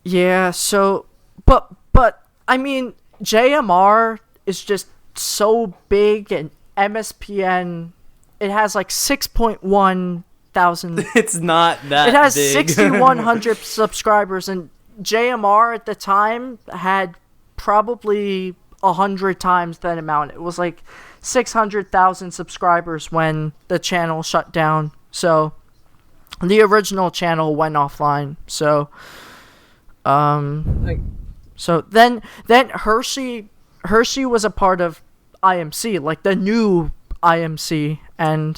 Speaker 5: Yeah, so but I mean, JMR is just so big, and MSPN, it has like 6.1 thousand.
Speaker 2: It's not that
Speaker 5: It has
Speaker 2: big.
Speaker 5: 6,100 subscribers, and JMR at the time had probably 100 times that amount. It was like 600,000 subscribers when the channel shut down. So the original channel went offline. So so then Hershey was a part of IMC, like the new IMC, and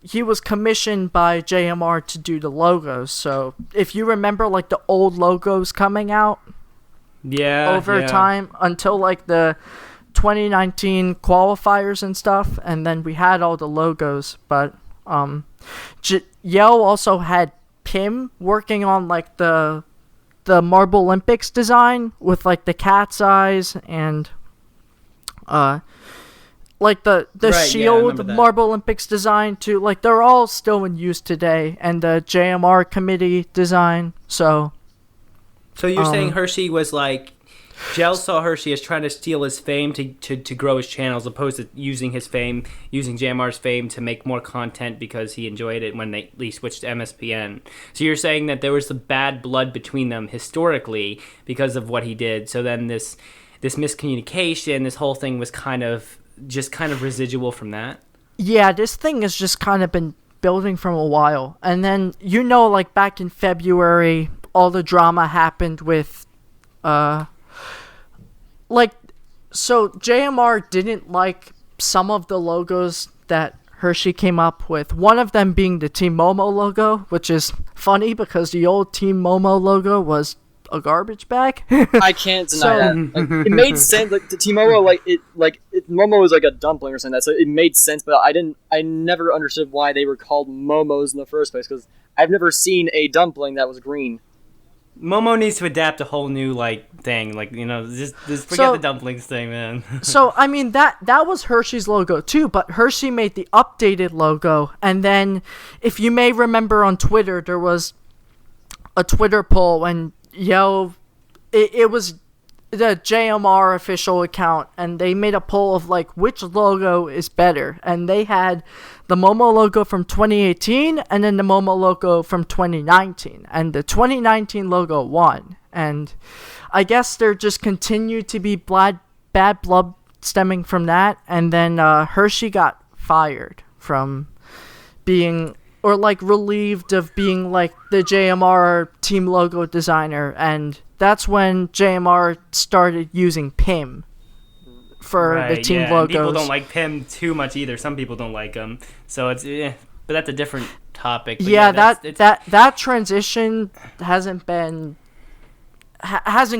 Speaker 5: he was commissioned by JMR to do the logos. So if you remember, like the old logos coming out over time until like the 2019 qualifiers and stuff, and then we had all the logos. But Yell also had Pim working on like the Marble Olympics design with like the cat's eyes and like the shield Marble Olympics design too. Like they're all still in use today, and the JMR committee design. So
Speaker 2: you're saying Hershey was like, Gel saw Hershey as trying to steal his fame to grow his channel, as opposed to using his fame, using JMR's fame to make more content because he enjoyed it when they switched to MSPN. So you're saying that there was some bad blood between them historically because of what he did. So then this miscommunication, this whole thing was kind of residual from that?
Speaker 5: Yeah, this thing has just kind of been building from a while. And then, like back in February, all the drama happened with so JMR didn't like some of the logos that Hershey came up with, one of them being the Team Momo logo, which is funny because the old Team Momo logo was a garbage bag.
Speaker 3: I can't deny that. Like, it made sense. Like the T-Momo, Momo was like a dumpling or something. So it made sense, but I never understood why they were called Momos in the first place. Because I've never seen a dumpling that was green.
Speaker 2: Momo needs to adapt a whole new thing. Just forget the dumplings thing, man.
Speaker 5: So I mean that was Hershey's logo too, but Hershey made the updated logo, and then if you may remember on Twitter, there was a Twitter poll and it was the JMR official account, and they made a poll of which logo is better, and they had the Momo logo from 2018 and then the Momo logo from 2019, and the 2019 logo won. And I guess there just continued to be bad blood stemming from that, and then Hershey got fired from being, or relieved of being the JMR team logo designer, and that's when JMR started using PIM for the team logos.
Speaker 2: People don't like PIM too much either. Some people don't like them, so it's but that's a different topic. But
Speaker 5: that transition hasn't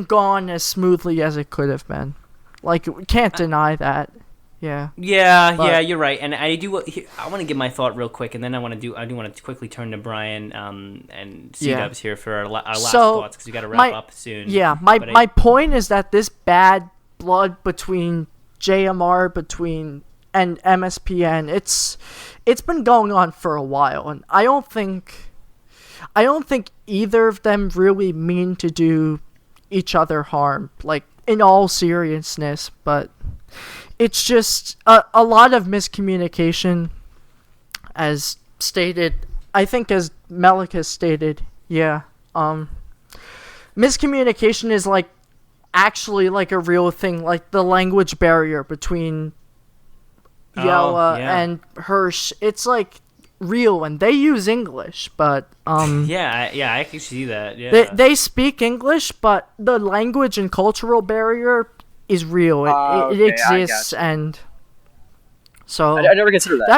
Speaker 5: gone as smoothly as it could have been. We can't deny that. Yeah,
Speaker 2: you're right, and I want to give my thought real quick, and then I do want to quickly turn to Brian and C-Dubs here for our last thoughts, because we got to wrap up soon.
Speaker 5: Yeah, my point is that this bad blood between JMR and MSPN, it's been going on for a while, and I don't think either of them really mean to do each other harm, in all seriousness, but it's just a lot of miscommunication, as stated. I think as Melik has stated, miscommunication is actually a real thing, the language barrier between Yella and Hirsch. It's real, and they use English, but
Speaker 2: I can see that. Yeah,
Speaker 5: they speak English, but the language and cultural barrier is real. It exists, and so
Speaker 3: I never considered that.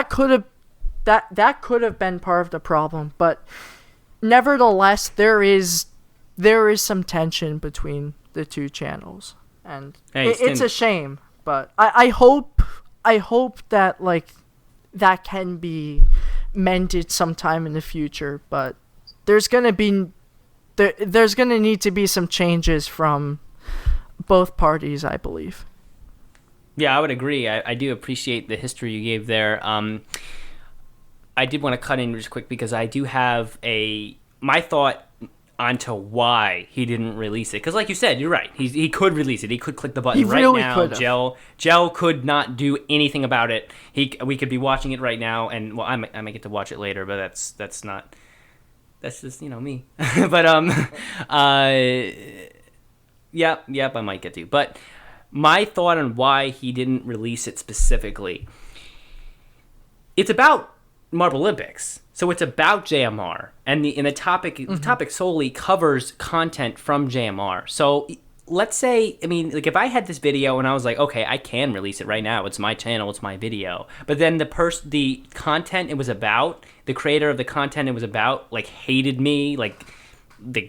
Speaker 5: That could have been part of the problem, but nevertheless, there is some tension between the two channels, and it's a shame. But I hope that that can be mended sometime in the future. But there's gonna need to be some changes from both parties, I believe.
Speaker 2: Yeah, I would agree. I do appreciate the history you gave there. I did want to cut in just quick because I do have my thought onto why he didn't release it. Because like you said, you're right. He could release it. He could click the button now. Gel could not do anything about it. We could be watching it right now, and I might get to watch it later, but that's just me. But Yep, I might get to. But my thought on why he didn't release it specifically, it's about Marble Olympics. So it's about JMR, and the topic solely covers content from JMR. So let's say, if I had this video and I was like, okay, I can release it right now. It's my channel, it's my video. But then the content it was about, the creator of the content it was about, hated me,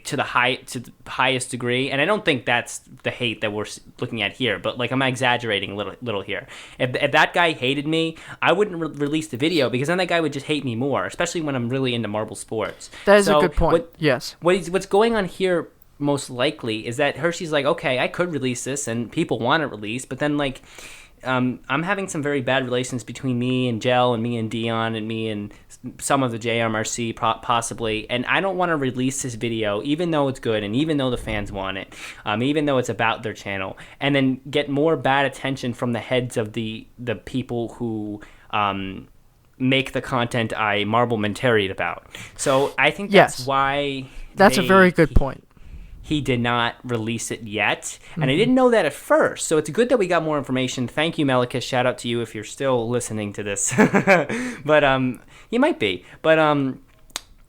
Speaker 2: to the highest degree, and I don't think that's the hate that we're looking at here, but I'm exaggerating a little here. If that guy hated me, I wouldn't release the video, because then that guy would just hate me more, especially when I'm really into marble sports.
Speaker 5: That is a good point. Yes.
Speaker 2: What's going on here most likely is that Hershey's okay, I could release this and people want it released, but then I'm having some very bad relations between me and Gel and me and Dion and me and some of the JMRC possibly, and I don't want to release this video even though it's good and even though the fans want it, even though it's about their channel, and then get more bad attention from the heads of the people who make the content I marblementariat about. So I think that's why
Speaker 5: that's a very good point.
Speaker 2: He did not release it yet, and I didn't know that at first, so it's good that we got more information. Thank you, Melikus. Shout out to you if you're still listening to this. But you might be. But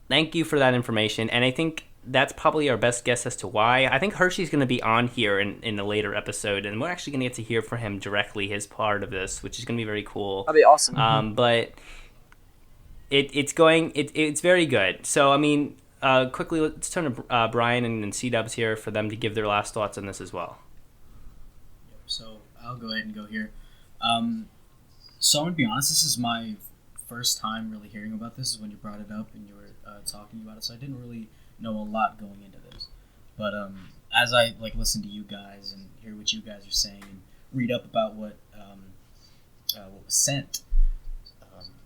Speaker 2: thank you for that information, and I think that's probably our best guess as to why. I think Hershey's going to be on here in a later episode, and we're actually going to get to hear from him directly, his part of this, which is going to be very cool.
Speaker 3: That'd be awesome.
Speaker 2: But It's very good. So I mean, quickly let's turn to Brian and C-Dubs here for them to give their last thoughts on this as well.
Speaker 6: So I'll go ahead and go here. So I'm gonna be honest. This is my first time really hearing about this. Is when you brought it up and you were talking about it. So I didn't really know a lot going into this. But as I listen to you guys and hear what you guys are saying and read up about what was sent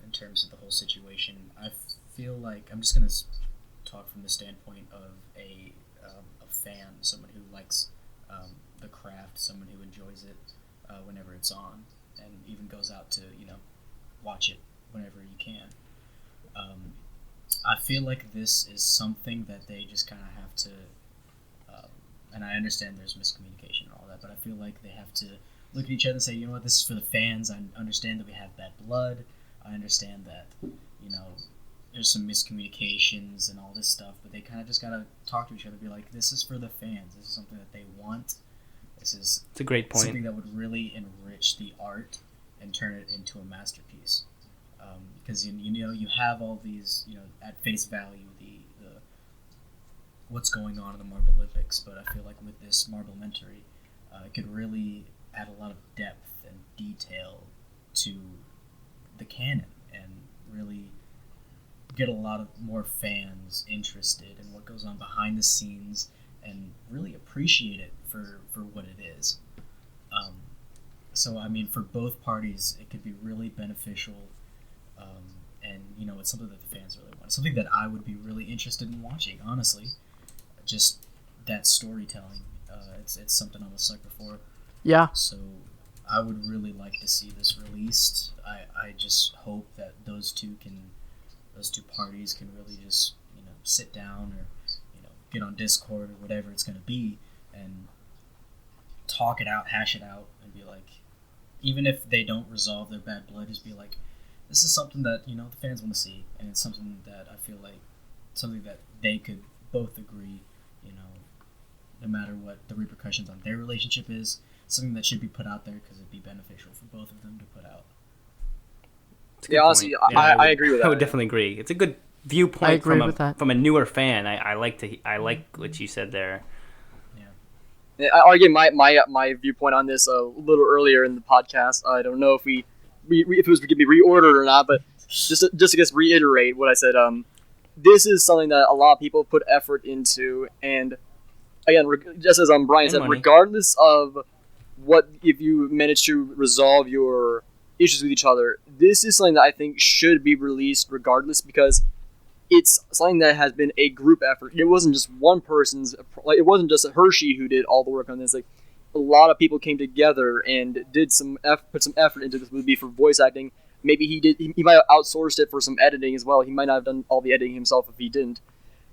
Speaker 6: in terms of the whole situation, I feel like I'm just gonna talk from the standpoint of a fan, someone who likes the craft, someone who enjoys it whenever it's on, and even goes out to watch it whenever you can. I feel like this is something that they just kind of have to, and I understand there's miscommunication and all that, but I feel like they have to look at each other and say, you know what, this is for the fans. I understand that we have bad blood. I understand that, there's some miscommunications and all this stuff, but they kind of just got to talk to each other and be like, this is for the fans. This is something that they want. This is
Speaker 2: It's a great point.
Speaker 6: something that would really enrich the art and turn it into a masterpiece. Because you have all these, at face value, the what's going on in the Marble Olympics, but I feel like with this Marblementary, it could really add a lot of depth and detail to the canon and really get a lot of more fans interested in what goes on behind the scenes and really appreciate it for what it is. So I mean, for both parties, it could be really beneficial, and it's something that the fans really want. It's something that I would be really interested in watching, honestly. Just that storytelling, it's something I'm a sucker for.
Speaker 5: Yeah.
Speaker 6: So I would really like to see this released. I just hope that those two parties can really just sit down or get on Discord or whatever it's going to be and talk it out, hash it out, and be like, even if they don't resolve their bad blood, just be like, this is something that the fans want to see, and it's something that I feel like something that they could both agree, no matter what the repercussions on their relationship is, something that should be put out there because it'd be beneficial for both of them to put out.
Speaker 3: Yeah, honestly, I agree with that.
Speaker 2: I would definitely agree. It's a good viewpoint
Speaker 5: I agree with that.
Speaker 2: from a newer fan. I like what you said there.
Speaker 3: Yeah, I gave my viewpoint on this a little earlier in the podcast. I don't know if if it was going to be reordered or not, but just to reiterate what I said. This is something that a lot of people put effort into, and again, just as Brian said, regardless of if you manage to resolve your issues with each other, this is something that I think should be released regardless, because it's something that has been a group effort. It wasn't just one person's. It wasn't just Hershey who did all the work on this. Like, a lot of people came together and did put some effort into this movie for voice acting. Maybe he might have outsourced it for some editing as well. He might not have done all the editing himself if he didn't.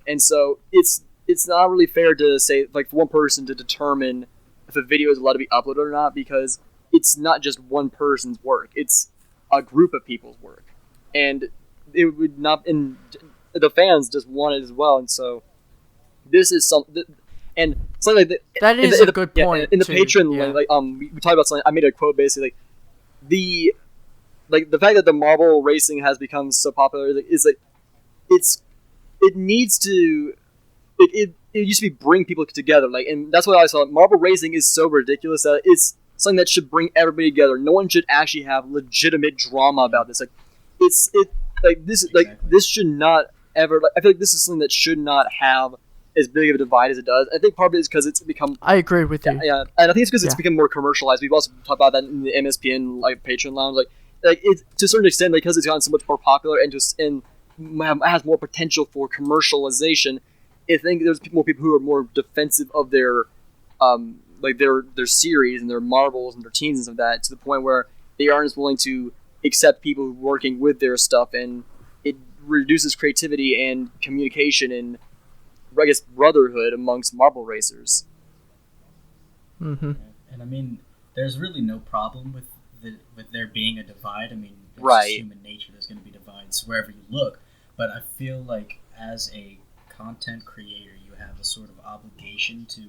Speaker 3: And so it's not really fair to say, for one person to determine if a video is allowed to be uploaded or not, because it's not just one person's work. It's a group of people's work. And it would not... And the fans just want it as well. And so this is something... And something like
Speaker 5: that is a good point.
Speaker 3: In the Patreon, we talked about something. I made a quote basically, the fact that the marble racing has become so popular is like it needs to it used to be bring people together, and that's what I saw. Marble racing is so ridiculous that it's something that should bring everybody together. No one should actually have legitimate drama about this. This should not ever. I feel like this is something that should not have as big of a divide as it does. I think part of it is because it's become...
Speaker 5: I agree with you.
Speaker 3: Yeah, and I think it's because it's become more commercialized. We've also talked about that in the MSPN Patreon lounge. It's to a certain extent, because it's gotten so much more popular and has more potential for commercialization. I think there's more people who are more defensive of their their series and their marbles and their teams and stuff like that, to the point where they aren't as willing to accept people working with their stuff, and it reduces creativity and communication and, I guess, brotherhood amongst marble racers.
Speaker 5: Mm-hmm.
Speaker 6: And I mean, there's really no problem with there being a divide. I mean, it's
Speaker 3: right.
Speaker 6: Human nature. There's going to be divides wherever you look. But I feel like as a content creator, you have a sort of obligation to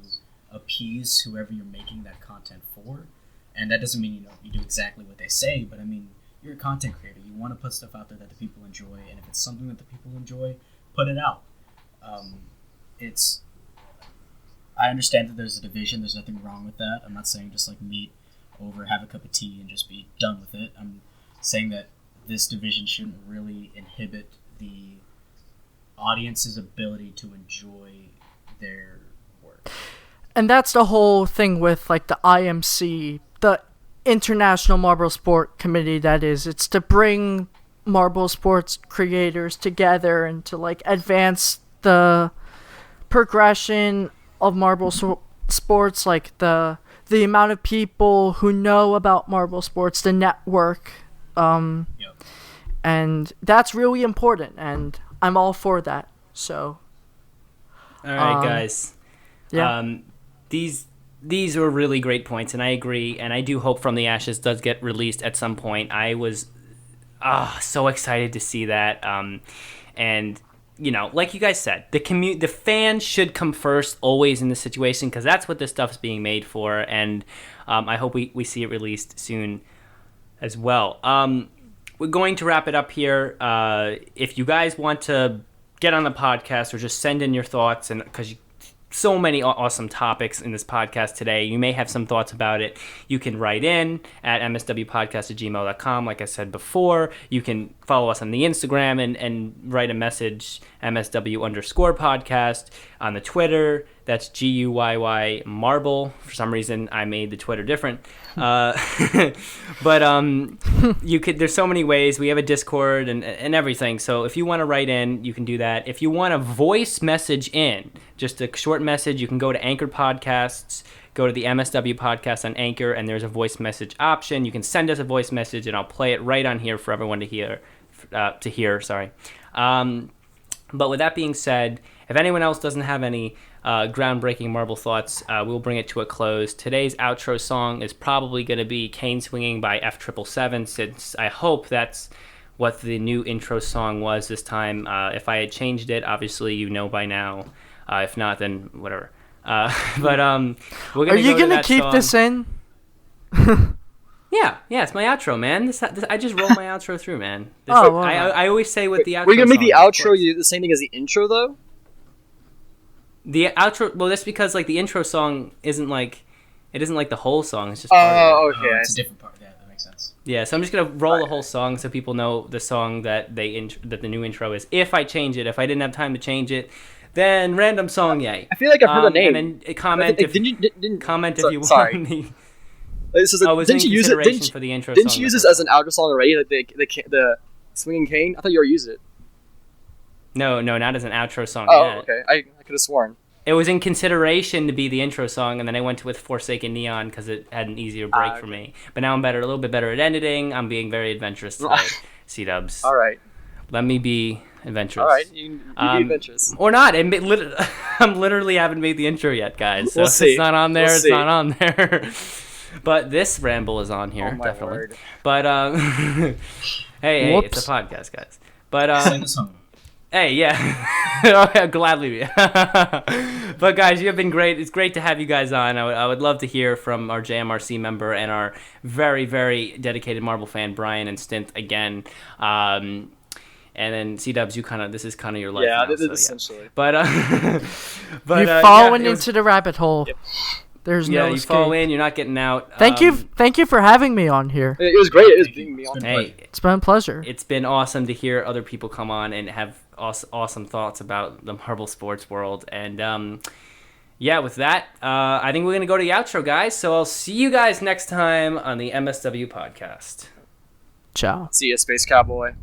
Speaker 6: appease whoever you're making that content for. And that doesn't mean you do exactly what they say, but I mean, you're a content creator. You want to put stuff out there that the people enjoy, and if it's something that the people enjoy, put it out. I understand that there's a division. There's nothing wrong with that. I'm not saying just like meet over, have a cup of tea, and just be done with it. I'm saying that this division shouldn't really inhibit the audience's ability to enjoy their work.
Speaker 5: And that's the whole thing with like the IMC, the International Marble Sport Committee, that is. It's to bring marble sports creators together and to like advance the progression of marble sports, like the amount of people who know about marble sports, the network, and that's really important, and I'm all for that. So,
Speaker 2: all right, guys.
Speaker 5: Yeah.
Speaker 2: These were really great points, and I agree. And I do hope From the Ashes does get released at some point. I was so excited to see that. And you know, like you guys said, the fans should come first always in this situation, because that's what this stuff is being made for. And I hope we see it released soon as well. We're going to wrap it up here. If you guys want to get on the podcast or just send in your thoughts, and because so many awesome topics in this podcast today, you may have some thoughts about it, you can write in at mswpodcast@gmail.com. Like I said before, you can follow us on the Instagram and write a message, MSW_podcast, on the Twitter. That's GUYY Marble. For some reason, I made the Twitter different. But you could. There's so many ways. We have a Discord and everything. So if you want to write in, you can do that. If you want a voice message in, just a short message, you can go to Anchor Podcasts, go to the MSW podcast on Anchor, and there's a voice message option. You can send us a voice message, and I'll play it right on here for everyone to hear. Sorry. But with that being said, if anyone else doesn't have any groundbreaking marble thoughts, we'll bring it to a close. Today's outro song is probably going to be Cane Swinging by F777, since I hope that's what the new intro song was this time. If I had changed it, obviously you know by now. If not, then whatever. But we're gonna.
Speaker 5: Are you gonna keep
Speaker 2: song.
Speaker 5: this in?
Speaker 2: Yeah, it's my outro, man. This I just roll my outro through, man.
Speaker 5: Well,
Speaker 2: I always say with the outro.
Speaker 3: We're gonna make the
Speaker 2: song,
Speaker 3: outro the same thing as the intro, though.
Speaker 2: The outro, well, that's because like the intro song isn't like the whole song. It's just. Part of it.
Speaker 3: Okay.
Speaker 6: It's a different part. Yeah, that makes sense.
Speaker 2: Yeah, so I'm just gonna roll the whole song so people know the song that that the new intro is. If I change it, if I didn't have time to change it, then random song, yay.
Speaker 3: I feel like I've heard the name.
Speaker 2: And then comment if you
Speaker 3: sorry.
Speaker 2: want me.
Speaker 3: This is
Speaker 2: didn't you use it? For the intro
Speaker 3: didn't
Speaker 2: song
Speaker 3: you use this as an outro song already? Like the swinging cane? I thought you already used it.
Speaker 2: No, not as an outro song
Speaker 3: Oh,
Speaker 2: yet.
Speaker 3: okay. I could have sworn.
Speaker 2: It was in consideration to be the intro song, and then I went with Forsaken Neon because it had an easier break for me. But now I'm a little bit better at editing. I'm being very adventurous today, C-dubs.
Speaker 3: All right.
Speaker 2: Let me be adventurous.
Speaker 3: All right, you be adventurous.
Speaker 2: Or not. I'm literally haven't made the intro yet, guys. So
Speaker 3: We'll see.
Speaker 2: It's not on there.
Speaker 3: We'll
Speaker 2: it's
Speaker 3: see.
Speaker 2: not on there. But this ramble is on here,
Speaker 3: Oh my
Speaker 2: definitely.
Speaker 3: word.
Speaker 2: But hey,
Speaker 5: Whoops.
Speaker 2: it's a podcast, guys. But
Speaker 6: Sing the song.
Speaker 2: hey, yeah, gladly. But guys, you have been great. It's great to have you guys on. I would love to hear from our JMRC member and our very, very dedicated Marble fan, Brian and Stynth, again. And then C-Dubs, this is kind of your life.
Speaker 3: Yeah,
Speaker 2: now,
Speaker 3: this is
Speaker 2: so,
Speaker 3: essentially.
Speaker 2: But
Speaker 5: You're falling into the rabbit hole.
Speaker 3: Yep.
Speaker 5: There's
Speaker 2: yeah,
Speaker 5: no
Speaker 2: you
Speaker 5: escape.
Speaker 2: fall in, you're not getting out.
Speaker 5: Thank you for having me on here.
Speaker 3: It was great. It was being me on.
Speaker 2: Hey,
Speaker 5: It's been a pleasure.
Speaker 2: it's been awesome to hear other people come on and have awesome thoughts about the marble sports world. And yeah, with that, I think we're going to go to the outro, guys. So I'll see you guys next time on the MSW podcast.
Speaker 5: Ciao.
Speaker 3: See ya, Space Cowboy.